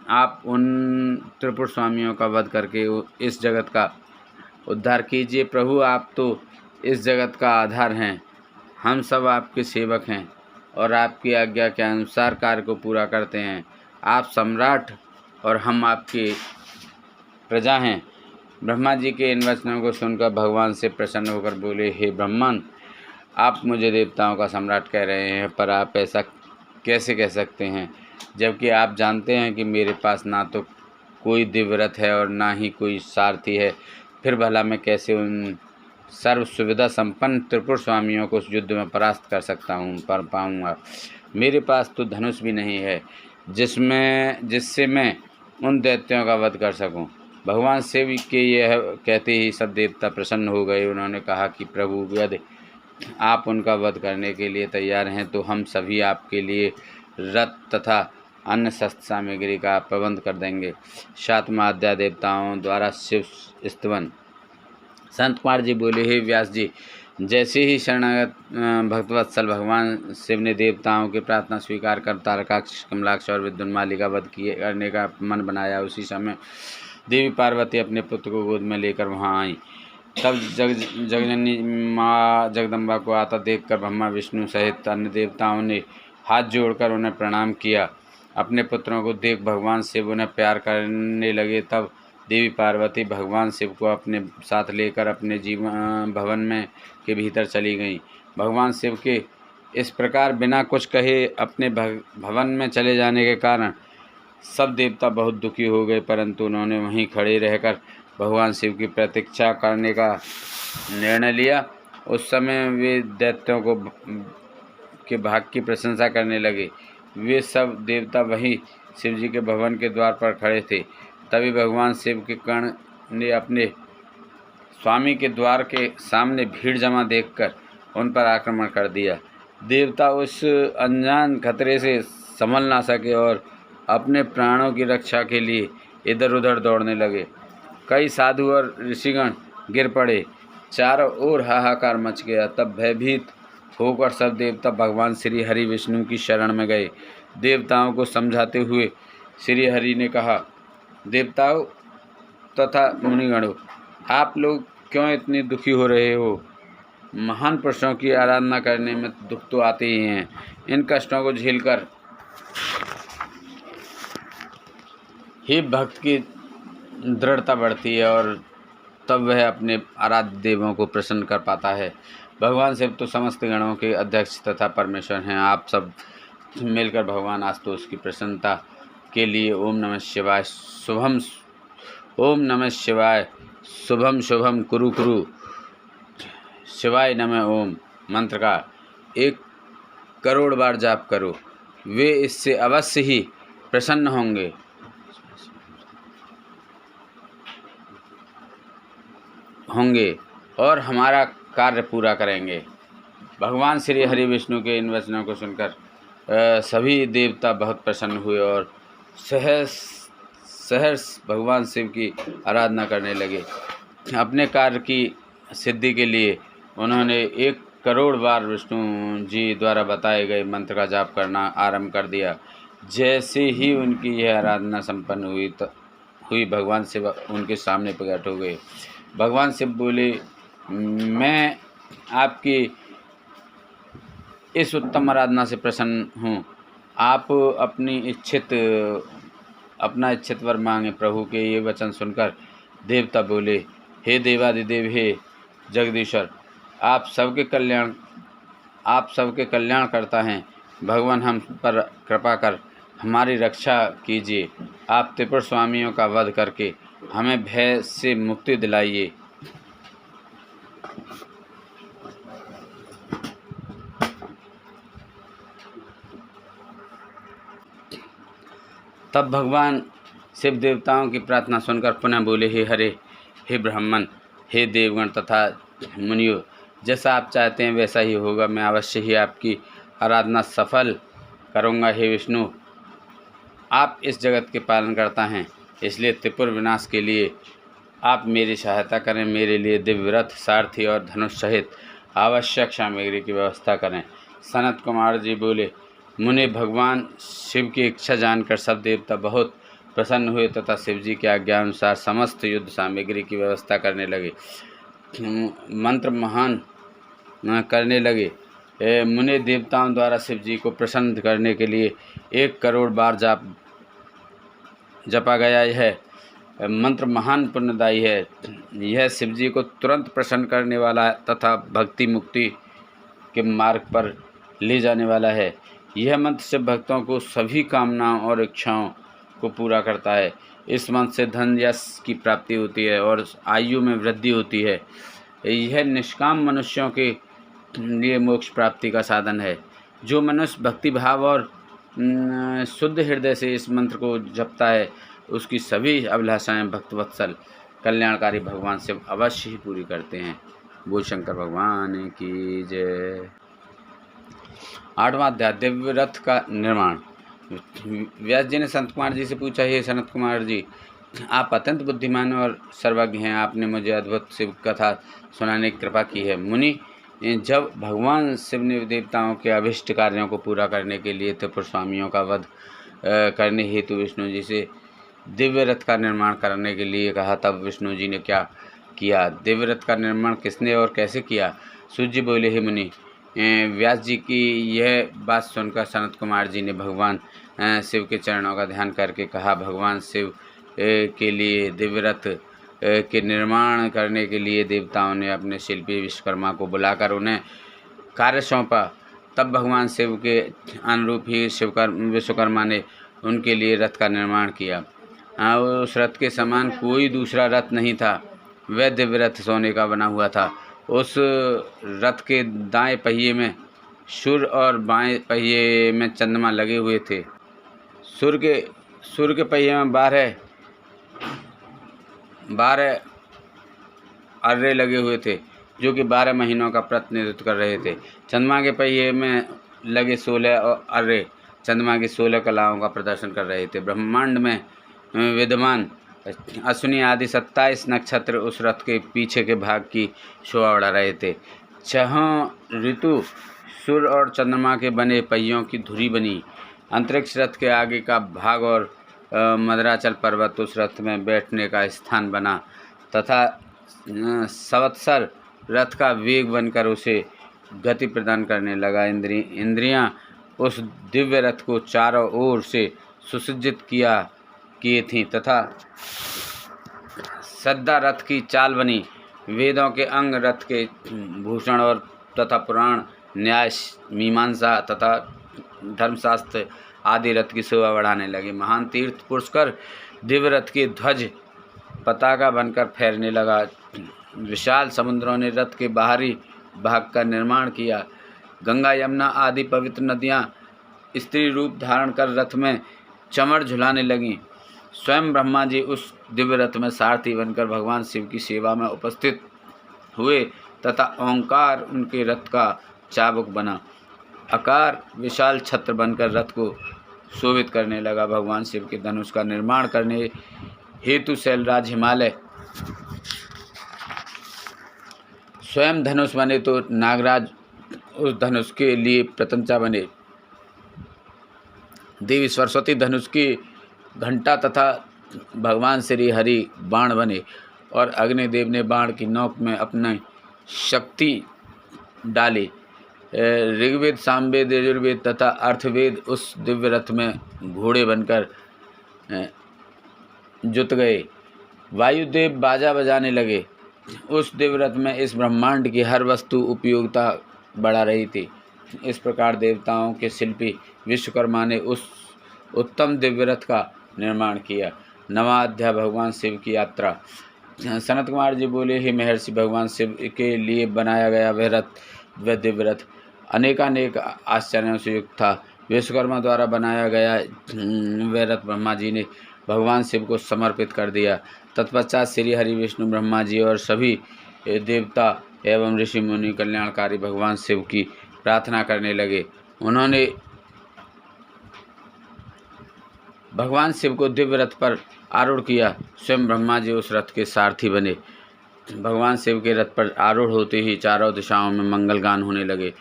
आप उन त्रिपुर स्वामियों का वध करके इस जगत का उद्धार कीजिए। प्रभु, आप तो इस जगत का आधार हैं, हम सब आपके सेवक हैं और आपकी आज्ञा के अनुसार कार्य को पूरा करते हैं। आप सम्राट और हम आपकी प्रजा हैं। ब्रह्मा जी के इन वचनों को सुनकर भगवान से प्रसन्न होकर बोले, हे ब्रह्मन, आप मुझे देवताओं का सम्राट कह रहे हैं, पर आप ऐसा कैसे कह सकते हैं, जबकि आप जानते हैं कि मेरे पास ना तो कोई दिव्य रथ है और ना ही कोई सारथी है। फिर भला मैं कैसे उन सर्व सुविधा संपन्न त्रिपुर स्वामियों को उस युद्ध में परास्त कर पाऊँगा। मेरे पास तो धनुष भी नहीं है जिससे मैं उन दैत्यों का वध कर सकूं। भगवान शिव के यह कहते ही सब देवता प्रसन्न हो गए। उन्होंने कहा कि प्रभु, यदि आप उनका वध करने के लिए तैयार हैं तो हम सभी आपके लिए रथ तथा अन्य शस्त्र सामग्री का प्रबंध कर देंगे। सातवां अध्याय, देवताओं द्वारा शिव स्तवन। संत कुमार जी बोले, हे व्यास जी, जैसे ही शरणागत भक्तवत्सल भगवान शिव ने देवताओं की प्रार्थना स्वीकार कर तारकाक्ष, कमलाक्ष और विद्युन्माली का वध करने का मन बनाया, उसी समय देवी पार्वती अपने पुत्र को गोद में लेकर वहां आई। तब जगजननी माँ जगदम्बा को आता देखकर ब्रह्मा, विष्णु सहित अन्य देवताओं ने हाथ जोड़कर उन्हें प्रणाम किया। अपने पुत्रों को देख भगवान शिव उन्हें प्यार करने लगे। तब देवी पार्वती भगवान शिव को अपने साथ लेकर अपने जीवन भवन में के भीतर चली गईं। भगवान शिव के इस प्रकार बिना कुछ कहे अपने भवन में चले जाने के कारण सब देवता बहुत दुखी हो गए, परंतु उन्होंने वहीं खड़े रहकर भगवान शिव की प्रतीक्षा करने का निर्णय लिया। उस समय वे दैत्यों के भाग की प्रशंसा करने लगे। वे सब देवता वहीं शिव जी के भवन के द्वार पर खड़े थे। तभी भगवान शिव के कर्ण ने अपने स्वामी के द्वार के सामने भीड़ जमा देखकर उन पर आक्रमण कर दिया। देवता उस अनजान खतरे से संभल ना सके और अपने प्राणों की रक्षा के लिए इधर उधर दौड़ने लगे। कई साधु और ऋषिगण गिर पड़े, चारों ओर हाहाकार मच गया। तब भयभीत होकर सब देवता भगवान श्री हरि विष्णु की शरण में गए। देवताओं को समझाते हुए श्री हरि ने कहा, देवताओं तथा मुनिगणों, आप लोग क्यों इतने दुखी हो रहे हो। महान पुरुषों की आराधना करने में दुख तो आते ही हैं। इन कष्टों को झेलकर ही भक्त की दृढ़ता बढ़ती है और तब वह अपने आराध्य देवों को प्रसन्न कर पाता है। भगवान शिव तो समस्त गणों के अध्यक्ष तथा परमेश्वर हैं। आप सब मिलकर भगवान आशुतोष की प्रसन्नता के लिए ओम नमः शिवाय शुभम शुभम कुरु कुरु शिवाय नमः ओम मंत्र का 1 करोड़ बार जाप करो। वे इससे अवश्य ही प्रसन्न होंगे और हमारा कार्य पूरा करेंगे। भगवान श्री हरि विष्णु के इन वचनों को सुनकर सभी देवता बहुत प्रसन्न हुए और सहर्ष भगवान शिव की आराधना करने लगे। अपने कार्य की सिद्धि के लिए उन्होंने 1 करोड़ बार विष्णु जी द्वारा बताए गए मंत्र का जाप करना आरंभ कर दिया। जैसे ही उनकी यह आराधना संपन्न हुई भगवान शिव उनके सामने प्रकट हो गए। भगवान शिव बोले, मैं आपकी इस उत्तम आराधना से प्रसन्न हूँ। आप अपना इच्छित वर मांगे। प्रभु के ये वचन सुनकर देवता बोले, हे देवादिदेव, हे जगदीश्वर, आप सबके कल्याण करता हैं। भगवान हम पर कृपा कर हमारी रक्षा कीजिए। आप त्रिपुर स्वामियों का वध करके हमें भय से मुक्ति दिलाइए। तब भगवान शिव देवताओं की प्रार्थना सुनकर पुनः बोले, हे हरे, हे ब्राह्मण, हे देवगण तथा मुनियों, जैसा आप चाहते हैं वैसा ही होगा। मैं अवश्य ही आपकी आराधना सफल करूँगा। हे विष्णु, आप इस जगत के पालन करता हैं, इसलिए त्रिपुर विनाश के लिए आप मेरी सहायता करें। मेरे लिए दिव्य रथ, सारथी और धनुष सहित आवश्यक सामग्री की व्यवस्था करें। सनत कुमार जी बोले, मुनि, भगवान शिव की इच्छा जानकर सब देवता बहुत प्रसन्न हुए तथा शिव जी की आज्ञा अनुसार समस्त युद्ध सामग्री की व्यवस्था करने लगे, मंत्र महान करने लगे। मुनि देवताओं द्वारा शिव जी को प्रसन्न करने के लिए 1 करोड़ बार जपा गया है। मंत्र महान पुण्यदायी है। यह शिव जी को तुरंत प्रसन्न करने वाला तथा भक्ति मुक्ति के मार्ग पर ले जाने वाला है। यह मंत्र शिव भक्तों को सभी कामनाओं और इच्छाओं को पूरा करता है। इस मंत्र से धन यश की प्राप्ति होती है और आयु में वृद्धि होती है। यह निष्काम मनुष्यों के लिए मोक्ष प्राप्ति का साधन है। जो मनुष्य भक्ति भाव और शुद्ध हृदय से इस मंत्र को जपता है, उसकी सभी अभिलाषाएं भक्तवत्सल कल्याणकारी भगवान शिव अवश्य ही पूरी करते हैं। बोल शंकर भगवान की जय। 8वां अध्याय, दिव्य रथ का निर्माण। व्यास जी ने संत कुमार जी से पूछा, हे सनत कुमार जी, आप अत्यंत बुद्धिमान और सर्वज्ञ हैं। आपने मुझे अद्भुत शिव कथा सुनाने की कृपा की है। मुनि, जब भगवान शिव ने देवताओं के अभिष्ट कार्यों को पूरा करने के लिए त्रिपुर स्वामियों का वध करने हेतु विष्णु जी से दिव्य रथ का निर्माण करने के लिए कहा, तब विष्णु जी ने क्या किया? दिव्य रथ का निर्माण किसने और कैसे किया? सूत जी बोले, हे मुनि, व्यास जी की यह बात सुनकर सनत कुमार जी ने भगवान शिव के चरणों का ध्यान करके कहा, भगवान शिव के लिए दिव्य रथ के निर्माण करने के लिए देवताओं ने अपने शिल्पी विश्वकर्मा को बुलाकर उन्हें कार्य सौंपा। तब भगवान शिव के अनुरूप ही विश्वकर्मा ने उनके लिए रथ का निर्माण किया। उस रथ के समान कोई दूसरा रथ नहीं था। वह दिव्य रथ सोने का बना हुआ था। उस रथ के दाएं पहिए में सूर्य और बाएं पहिए में चंद्रमा लगे हुए थे। सूर्य के पहिए में 12 अर्रे लगे हुए थे, जो कि 12 महीनों का प्रतिनिधित्व कर रहे थे। चंद्रमा के पहिए में लगे 16 अर्रे चंद्रमा की 16 कलाओं का प्रदर्शन कर रहे थे। ब्रह्मांड में विद्यमान अश्विनी आदि 27 नक्षत्र उस रथ के पीछे के भाग की शोभा बढ़ा रहे थे। 6 ऋतु सूर्य और चंद्रमा के बने पहियों की धुरी बनी। अंतरिक्ष रथ के आगे का भाग और मदराचल पर्वत उस रथ में बैठने का स्थान बना तथा संवत्सर रथ का वेग बनकर उसे गति प्रदान करने लगा। इंद्रियां उस दिव्य रथ को चारों ओर से सुसज्जित किए थीं तथा श्रद्धा रथ की चाल बनी। वेदों के अंग रथ के भूषण और तथा पुराण, न्याय, मीमांसा तथा धर्मशास्त्र आदि रथ की शोभा बढ़ाने लगे। महान तीर्थ पुष्कर दिव्य रथ की ध्वज पताका बनकर फैलने लगा। विशाल समुद्रों ने रथ के बाहरी भाग का निर्माण किया। गंगा, यमुना आदि पवित्र नदियां स्त्री रूप धारण कर रथ में चमर झुलाने लगीं। स्वयं ब्रह्मा जी उस दिव्य रथ में सारथी बनकर भगवान शिव की सेवा में उपस्थित हुए तथा ओंकार उनके रथ का चाबुक बना। आकार विशाल छत्र बनकर रथ को शोभित करने लगा। भगवान शिव के धनुष का निर्माण करने हेतु शैलराज हिमालय स्वयं धनुष बने तो नागराज उस धनुष के लिए प्रतंचा बने। देवी सरस्वती धनुष की घंटा तथा भगवान श्री हरि बाण बने। और अग्निदेव ने बाण की नोक में अपनी शक्ति डाली। ऋग्वेद, सामवेद, यजुर्वेद तथा अर्थवेद उस दिव्य रथ में घोड़े बनकर जुट गए। वायुदेव बाजा बजाने लगे। उस दिव्य रथ में इस ब्रह्मांड की हर वस्तु उपयोगिता बढ़ा रही थी। इस प्रकार देवताओं के शिल्पी विश्वकर्मा ने उस उत्तम दिव्य रथ का निर्माण किया। नवा अध्याय, भगवान शिव की यात्रा। सनत कुमार जी बोले, हे महर्षि, भगवान शिव के लिए बनाया गया वह दिव्य रथ अनेकानेक आश्चर्यों से युक्त था। विश्वकर्मा द्वारा बनाया गया वह रथ ब्रह्मा जी ने भगवान शिव को समर्पित कर दिया। तत्पश्चात श्री हरि, विष्णु, ब्रह्मा जी और सभी देवता एवं ऋषि मुनि कल्याणकारी भगवान शिव की प्रार्थना करने लगे। उन्होंने भगवान शिव को दिव्य रथ पर आरूढ़ किया। स्वयं ब्रह्मा जी उस रथ के सारथी बने। भगवान शिव के रथ पर आरूढ़ होते ही चारों दिशाओं में मंगल गान होने लगे,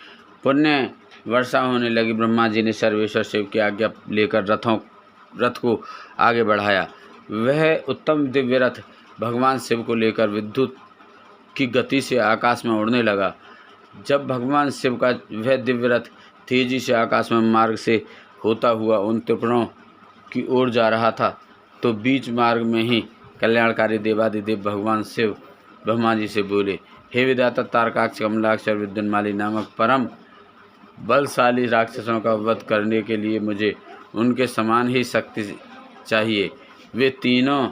पुण्य वर्षा होने लगी। ब्रह्मा जी ने सर्वेश्वर शिव की आज्ञा लेकर रथ को आगे बढ़ाया। वह उत्तम दिव्य रथ भगवान शिव को लेकर विद्युत की गति से आकाश में उड़ने लगा। जब भगवान शिव का वह दिव्य रथ तेजी से आकाश में मार्ग से होता हुआ उन त्रिपुरों की ओर जा रहा था, तो बीच मार्ग में ही कल्याणकारी देवादिदेव भगवान शिव ब्रह्मा जी से बोले, हे विधाता, तारकाक्ष, कमलाक्ष और विद्युन्माली नामक परम बलशाली राक्षसों का वध करने के लिए मुझे उनके समान ही शक्ति चाहिए। वे तीनों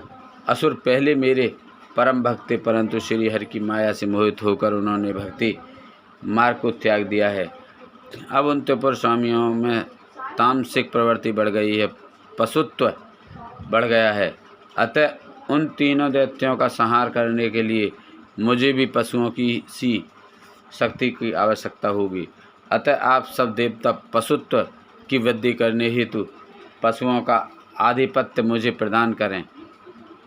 असुर पहले मेरे परम भक्त थे, परंतु श्री हरि की माया से मोहित होकर उन्होंने भक्ति मार्ग को त्याग दिया है। अब उन त्रिपुर स्वामियों में तामसिक प्रवृत्ति बढ़ गई है, पशुत्व बढ़ गया है। अतः उन तीनों दैत्यों का संहार करने के लिए मुझे भी पशुओं की सी शक्ति की आवश्यकता होगी। अतः आप सब देवता पशुत्व की वृद्धि करने हेतु पशुओं का आधिपत्य मुझे प्रदान करें,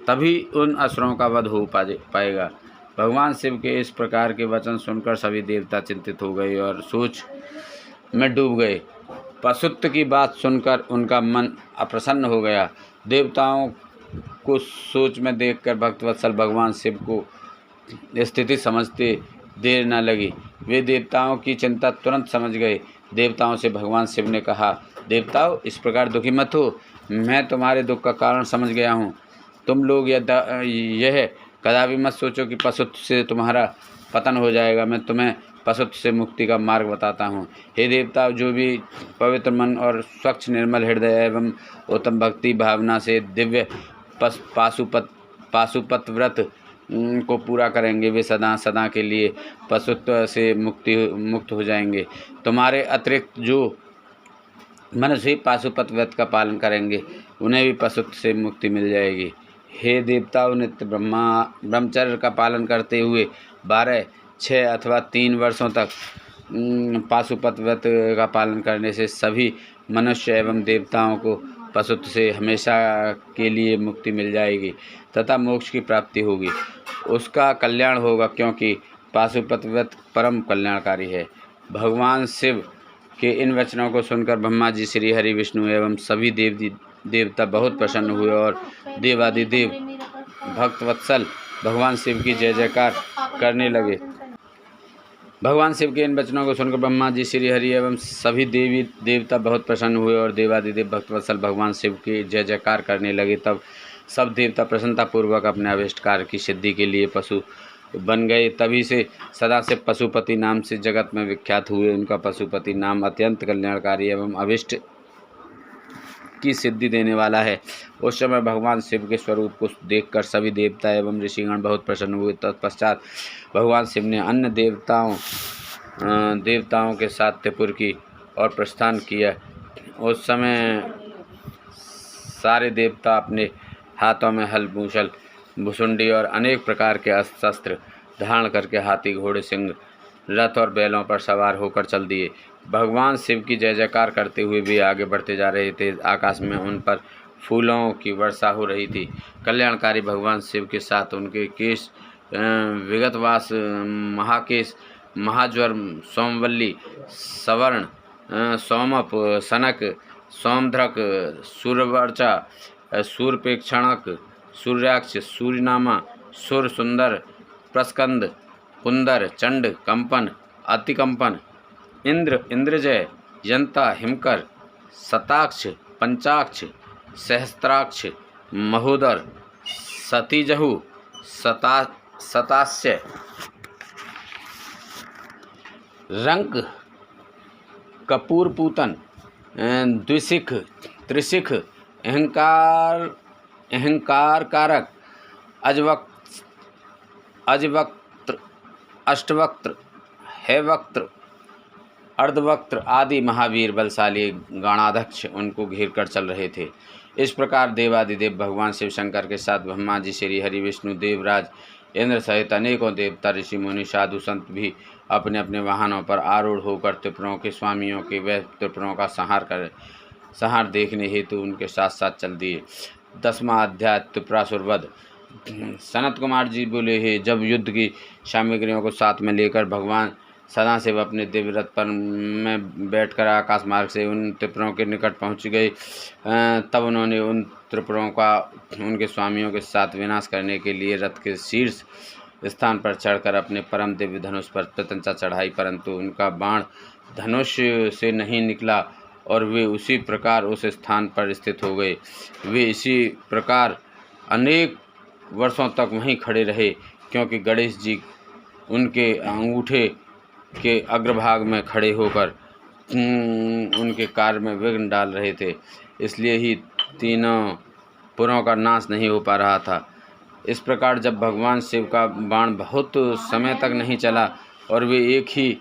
तभी उन असुरों का वध हो पाएगा। भगवान शिव के इस प्रकार के वचन सुनकर सभी देवता चिंतित हो गए और सोच में डूब गए। पशुत्व की बात सुनकर उनका मन अप्रसन्न हो गया। देवताओं को सोच में देखकर भक्तवत्सल भगवान शिव को स्थिति समझते देर न लगी। वे देवताओं की चिंता तुरंत समझ गए। देवताओं से भगवान शिव ने कहा, देवताओं, इस प्रकार दुखी मत हो, मैं तुम्हारे दुख का कारण समझ गया हूँ। तुम लोग यह कदापि मत सोचो कि पशुत्व से तुम्हारा पतन हो जाएगा। मैं तुम्हें पशुत्व से मुक्ति का मार्ग बताता हूँ। हे देवताओं, जो भी पवित्र मन और स्वच्छ निर्मल हृदय एवं उत्तम भक्ति भावना से दिव्य पाशुपत व्रत को पूरा करेंगे, वे सदा सदा के लिए पशुत्व से मुक्त हो जाएंगे। तुम्हारे अतिरिक्त जो मनुष्य ही पाशुपत व्रत का पालन करेंगे, उन्हें भी पशुत्व से मुक्ति मिल जाएगी। हे देवताओं, नित्य ब्रह्मचर्य का पालन करते हुए 12, 6 अथवा 3 वर्षों तक पाशुपत व्रत का पालन करने से सभी मनुष्य एवं देवताओं को पशुत्व से हमेशा के लिए मुक्ति मिल जाएगी तथा मोक्ष की प्राप्ति होगी। उसका कल्याण होगा, क्योंकि पाशुपत व्रत परम कल्याणकारी है। भगवान शिव के इन वचनों को सुनकर ब्रह्मा जी, श्री हरि, विष्णु एवं सभी देवता बहुत प्रसन्न हुए और देवादिदेव भक्तवत्सल भगवान शिव की जय जयकार करने लगे। भगवान शिव के इन वचनों को सुनकर ब्रह्मा जी, श्री हरि एवं सभी देवता बहुत प्रसन्न हुए और देवादिदेव भक्तवत्सल भगवान शिव की जय जयकार करने लगे। तब सब देवता प्रसन्नतापूर्वक अपने अभिष्ट कार्य की सिद्धि के लिए पशु बन गए। तभी से सदा से पशुपति नाम से जगत में विख्यात हुए। उनका पशुपति नाम अत्यंत कल्याणकारी एवं अभिष्ट की सिद्धि देने वाला है। उस समय भगवान शिव के स्वरूप को देखकर सभी देवता एवं ऋषिगण बहुत प्रसन्न हुए। तत्पश्चात भगवान शिव ने अन्य देवताओं के साथ त्रिपुर की ओर प्रस्थान किया। उस समय सारे देवता अपने हाथों में हल, मूसल, भुसुंडी और अनेक प्रकार के अस्त्र शस्त्र धारण करके हाथी, घोड़े, सिंह, रथ और बैलों पर सवार होकर चल दिए। भगवान शिव की जय जयकार करते हुए भी आगे बढ़ते जा रहे थे। आकाश में उन पर फूलों की वर्षा हो रही थी। कल्याणकारी भगवान शिव के साथ उनके केश विगतवास, महाकेश, महाज्वर, सोमवल्ली, सवर्ण, सोमप, सनक, सोमध्रक, सूर्यवर्चा, सूर्यपेक्षणक, सूर्याक्ष, सूर्यनामा, सुर, सुंदर, प्रस्कंद, कुंदर, चंड, कंपन, अतिकंपन, इंद्र, इंद्रजय, यंता, हिमकर, शताक्ष, पंचाक्ष, सहस्त्राक्ष, महोदर, सतीजहु, सतास्य, रंक, कपूरपूतन, द्विशिख, त्रिशिख, अहंकार कारक, अजवक्त्र, अष्टवक्त्र, हैवक्त्र, अर्धवक्त्र आदि महावीर बलशाली गणाध्यक्ष उनको घेर कर चल रहे थे। इस प्रकार देवादिदेव भगवान शिव शंकर के साथ ब्रह्मा जी, श्री हरि, विष्णु, देवराज, इंद्र सहित अनेकों देवता, ऋषि, मुनि, साधु, संत भी अपने अपने वाहनों पर आरूढ़ होकर त्रिपुरों के स्वामियों के व त्रिपुरों का संहार देखने हेतु उनके साथ साथ चल दिए। 10वां अध्याय त्रिपुरासुर वध। सनत कुमार जी बोले, हे जब युद्ध की सामग्रियों को साथ में लेकर भगवान सदाशिव अपने दिव्य रथ पर में बैठकर आकाश मार्ग से उन त्रिपुरों के निकट पहुंच गए, तब उन्होंने उन त्रिपुरों का उनके स्वामियों के साथ विनाश करने के लिए रथ के शीर्ष स्थान पर चढ़कर अपने परम दिव्य धनुष पर प्रत्यंचा चढ़ाई, परंतु उनका बाण धनुष से नहीं निकला और वे उसी प्रकार उस स्थान पर स्थित हो गए। वे इसी प्रकार अनेक वर्षों तक वहीं खड़े रहे, क्योंकि गणेश जी उनके अंगूठे के अग्रभाग में खड़े होकर उनके कार्य में विघ्न डाल रहे थे, इसलिए ही तीनों पुरों का नाश नहीं हो पा रहा था। इस प्रकार जब भगवान शिव का बाण बहुत समय तक नहीं चला और वे एक ही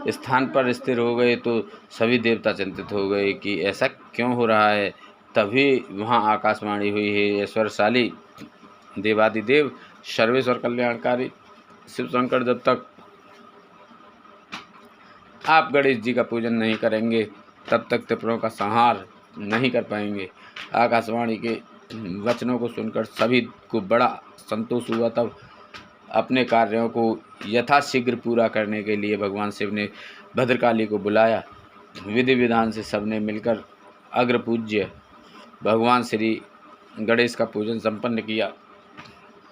स्थान पर स्थिर हो गए, तो सभी देवता चिंतित हो गए कि ऐसा क्यों हो रहा है। तभी वहाँ आकाशवाणी हुई, है ऐश्वर्यशाली देवादिदेव सर्वेश्वर कल्याणकारी शिव शंकर, जब तक आप गणेश जी का पूजन नहीं करेंगे तब तक त्रिपुरों का संहार नहीं कर पाएंगे। आकाशवाणी के वचनों को सुनकर सभी को बड़ा संतोष हुआ। तब अपने कार्यों को यथाशीघ्र पूरा करने के लिए भगवान शिव ने भद्रकाली को बुलाया। विधि विधान से सबने मिलकर अग्रपूज्य भगवान श्री गणेश का पूजन संपन्न किया।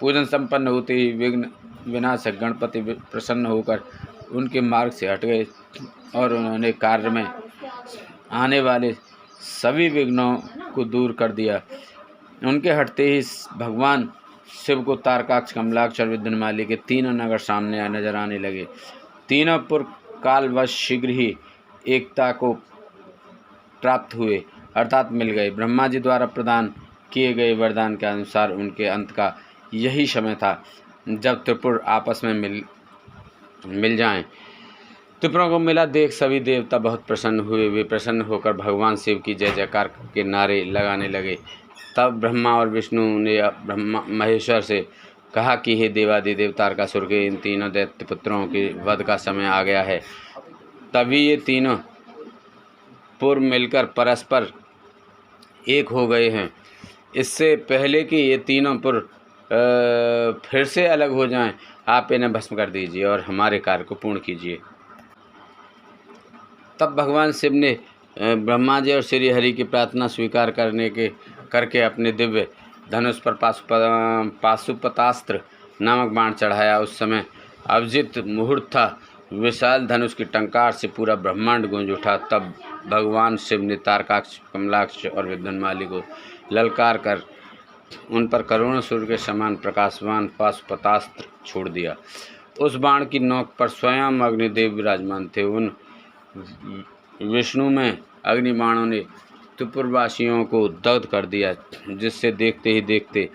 पूजन संपन्न होते ही विघ्न विनाशक गणपति प्रसन्न होकर उनके मार्ग से हट गए और उन्होंने कार्य में आने वाले सभी विघ्नों को दूर कर दिया। उनके हटते ही भगवान शिव को तारकाक्ष, कमलाक्ष और विद्युन्माली के तीनों नगर सामने नजर आने लगे। तीनों पुर कालवश शीघ्र ही एकता को प्राप्त हुए, अर्थात मिल गए। ब्रह्मा जी द्वारा प्रदान किए गए वरदान के अनुसार उनके अंत का यही समय था जब त्रिपुर आपस में मिल जाएं। त्रिपुरों को मिला देख सभी देवता बहुत प्रसन्न हुए। वे प्रसन्न होकर भगवान शिव की जय जयकार के नारे लगाने लगे। तब ब्रह्मा और विष्णु ने ब्रह्मा महेश्वर से कहा कि हे देवादिदेव तारकासुर के इन तीनों दैत्य पुत्रों के वध का समय आ गया है। तभी ये तीनों पूर्व मिलकर परस्पर एक हो गए हैं। इससे पहले कि ये तीनों पुर फिर से अलग हो जाएं, आप इन्हें भस्म कर दीजिए और हमारे कार्य को पूर्ण कीजिए। तब भगवान शिव ने ब्रह्मा जी और श्री हरि की प्रार्थना स्वीकार करके अपने दिव्य धनुष पर पाशुपतास्त्र नामक बाण चढ़ाया। उस समय अभिजित मुहूर्त था। विशाल धनुष की टंकार से पूरा ब्रह्मांड गूंज उठा। तब भगवान शिव ने तारकाक्ष, कमलाक्ष और विद्युन्माली को ललकार कर उन पर करोड़ों सूर्य के समान प्रकाशवान पाशुपतास्त्र छोड़ दिया। उस बाण की नोक पर स्वयं अग्निदेव विराजमान थे। उन विष्णु में अग्निबाणों ने त्रिपुरवासियों को दग्ध कर दिया, जिससे देखते ही देखते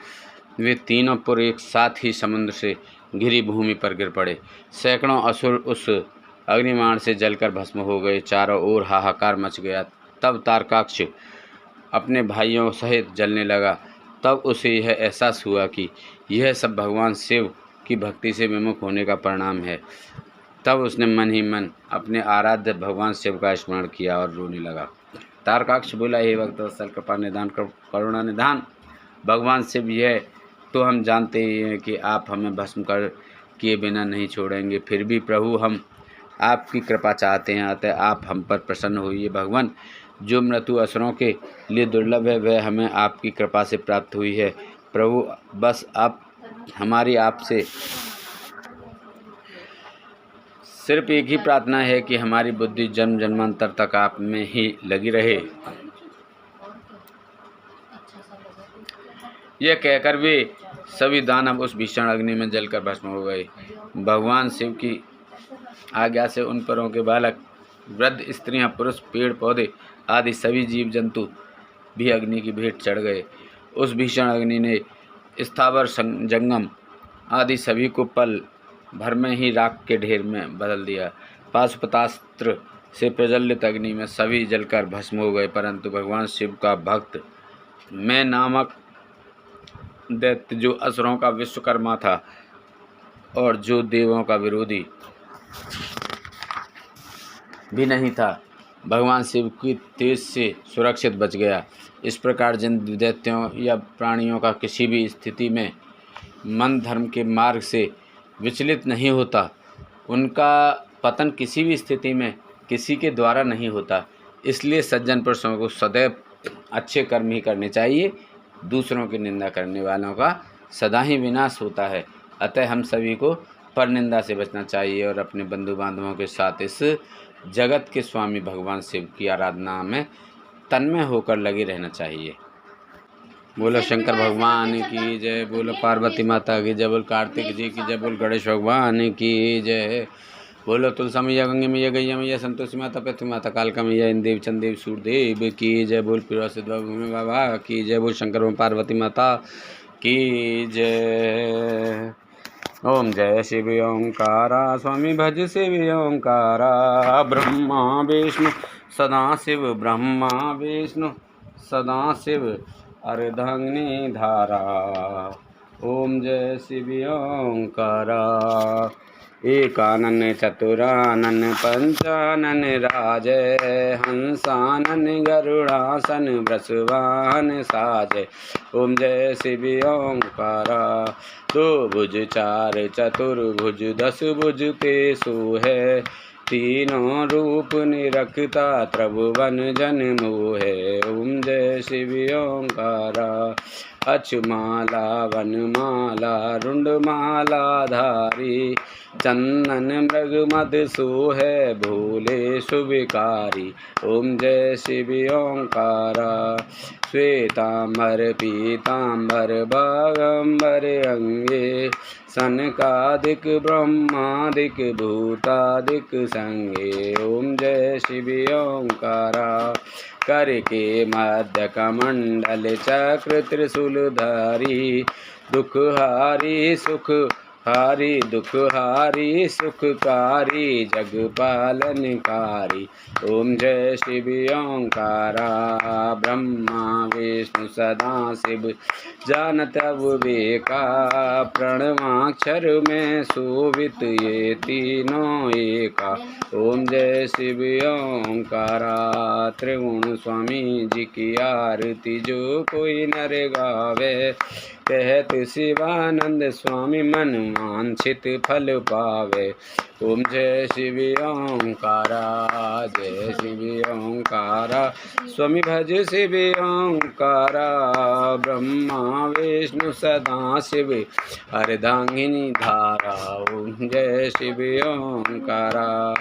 वे तीनों पुर एक साथ ही समुद्र से घिरी भूमि पर गिर पड़े। सैकड़ों असुर उस अग्निबाण से जलकर भस्म हो गए। चारों ओर हाहाकार मच गया। तब तारकाक्ष अपने भाइयों सहित जलने लगा। तब उसे यह एहसास हुआ कि यह सब भगवान शिव की भक्ति से विमुख होने का परिणाम है। तब उसने मन ही मन अपने आराध्य भगवान शिव का स्मरण किया और रोने लगा। तारकाक्ष बोला, हे भक्तवत्सल, कृपा निधान, करुणा निधान भगवान शिव, यह तो हम जानते ही हैं कि आप हमें भस्म कर किए बिना नहीं छोड़ेंगे। फिर भी प्रभु, हम आपकी कृपा चाहते हैं, अतः आप हम पर प्रसन्न होइए। भगवान, जो मृत्यु असुरों के लिए दुर्लभ है, वह हमें आपकी कृपा से प्राप्त हुई है। प्रभु, बस आप हमारी आपसे सिर्फ एक ही प्रार्थना है कि हमारी बुद्धि जन्म जन्मांतर तक आप में ही लगी रहे। यह कहकर वे सभी दानव उस भीषण अग्नि में जलकर भस्म हो गए। भगवान शिव की आज्ञा से उन परों के बालक, वृद्ध, स्त्रियां, पुरुष, पेड़ पौधे आदि सभी जीव जंतु भी अग्नि की भेंट चढ़ गए। उस भीषण अग्नि ने स्थावर जंगम आदि सभी को पल भर में ही राख के ढेर में बदल दिया। पाशुपतास्त्र से प्रज्वलित अग्नि में सभी जलकर भस्म हो गए, परंतु भगवान शिव का भक्त मैं नामक दैत्य, जो असुरों का विश्वकर्मा था और जो देवों का विरोधी भी नहीं था, भगवान शिव की तेज से सुरक्षित बच गया। इस प्रकार जिन दैत्यों या प्राणियों का किसी भी स्थिति में मन धर्म के मार्ग से विचलित नहीं होता, उनका पतन किसी भी स्थिति में किसी के द्वारा नहीं होता। इसलिए सज्जन पुरुषों को सदैव अच्छे कर्म ही करने चाहिए। दूसरों की निंदा करने वालों का सदा ही विनाश होता है। अतः हम सभी को परनिंदा से बचना चाहिए और अपने बंधु बांधवों के साथ इस जगत के स्वामी भगवान शिव की आराधना में तन्मय होकर लगे रहना चाहिए। बोलो शंकर भगवान की जय, बोलो पार्वती माता की जय, बोलो कार्तिक जी की जय, बोलो गणेश भगवान की जय, बोलो तुलसा मैया, गंगे मैया, गैया मैया, संतोषी माता, पृथ्वी माता, कालका मैया, इंदेव, चंदेव, सूर्यदेव की जय, बोल पिरवासित भूमि बाबा की जय, बोल शंकर पार्वती माता की जय। ओम जय शिव ओंकारा, स्वामी भज शिव ओंकारा, ब्रह्मा विष्णु सदा शिव, ब्रह्मा विष्णु सदा शिव, अर्धांगिनी धारा। ओम जय शिव ओंकारा। एकानन चतुरानन पंचानन राजय, हंसानन गरुड़ासन वृषवाहन साजय। ओम जय शिव ओंकारा। दो भुज चार चतुर्भुज दस भुज ते सोहे, तीनों रूप निरखता त्रिभुवन जन मोहे। ओम जय शिव ओंकारा। अक्षमाला वनमाला रुंडमाला धारी, चंदन मृग मद सोहे भोले शुभकारी। ओम जय शिव ओंकारा। श्वेतांबर पीतांबर बागंबर अंगे, सनकादिक ब्रह्मादिक भूतादिक संगे। ओम जय शिव ओंकारा। कर के मध्य कमंडल चक्र त्रिशूलधारी, दुखहारी सुख हारी दुखहारी सुखकारी जगपालनकारी। ओम जय शिव ओंकारा। ब्रह्मा विष्णु सदा शिव जानत विवेका, प्रणवाक्षर में शोभित ये तीनों एका। ओम जय शिव ओंकारा। त्रिगुण स्वामी जी की आरती जो कोई नर गावे, कहत शिवानंद स्वामी मन वांछित फल पावे। ओम जय शिव ओंकारा। जय शिव ओंकारा। स्वामी भज शिव ओंकारा। ब्रह्मा विष्णु सदा शिव, अर्धांगिनी धारा। ओम जय शिव ओंकारा।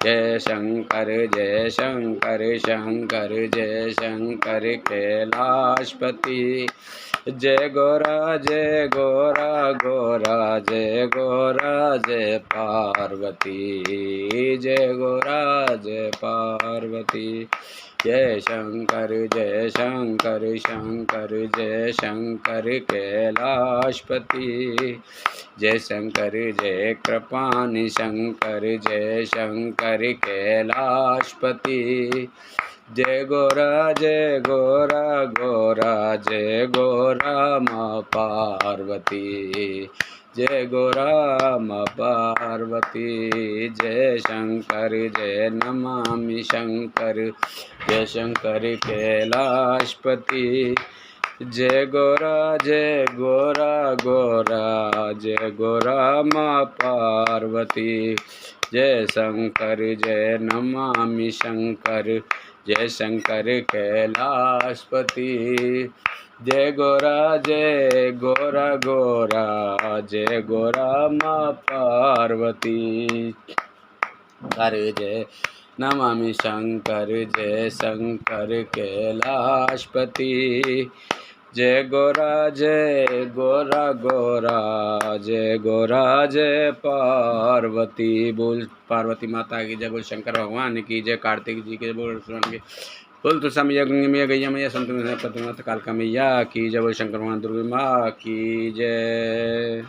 जय शंकर जय शंकर, शंकर जय शंकर कैलाशपति। जय गौरा जय गौरा, गौरा जय गौरा जय पार्वती। जय गौरा जय पार्वती। जय शंकर जय शंकर, शंकर जय शंकर कैलाशपति। जय शंकर जय कृपानि शंकर, जय शंकर कैलाशपति। जय गौरा जय गौरा, गौरा जय गौरा माँ पार्वती। जय गौरा माँ पार्वती। जय शंकर जय नमामि शंकर, जय शंकर कैलाशपति। जय गौरा जय गौरा, गौरा जय गौरा माँ पार्वती। जय शंकर जय नमामि शंकर, जय शंकर कैलाशपति। जय गोरा गोरा जय गोरा माँ पार्वती। कर जय नमामि शंकर जय शंकर कैलाशपति। जय गोरा गोरा जय गोरा जय पार्वती। बोल पार्वती माता की जय, बोल शंकर भगवान की जय, कार्तिक जी के बोल की बोल, तुलसा मैया, गंगा मैया, गैया मैया, संत प्रतिमा कालका मैया की जय, बोल शंकर भगवान दुर्गा माँ की जय।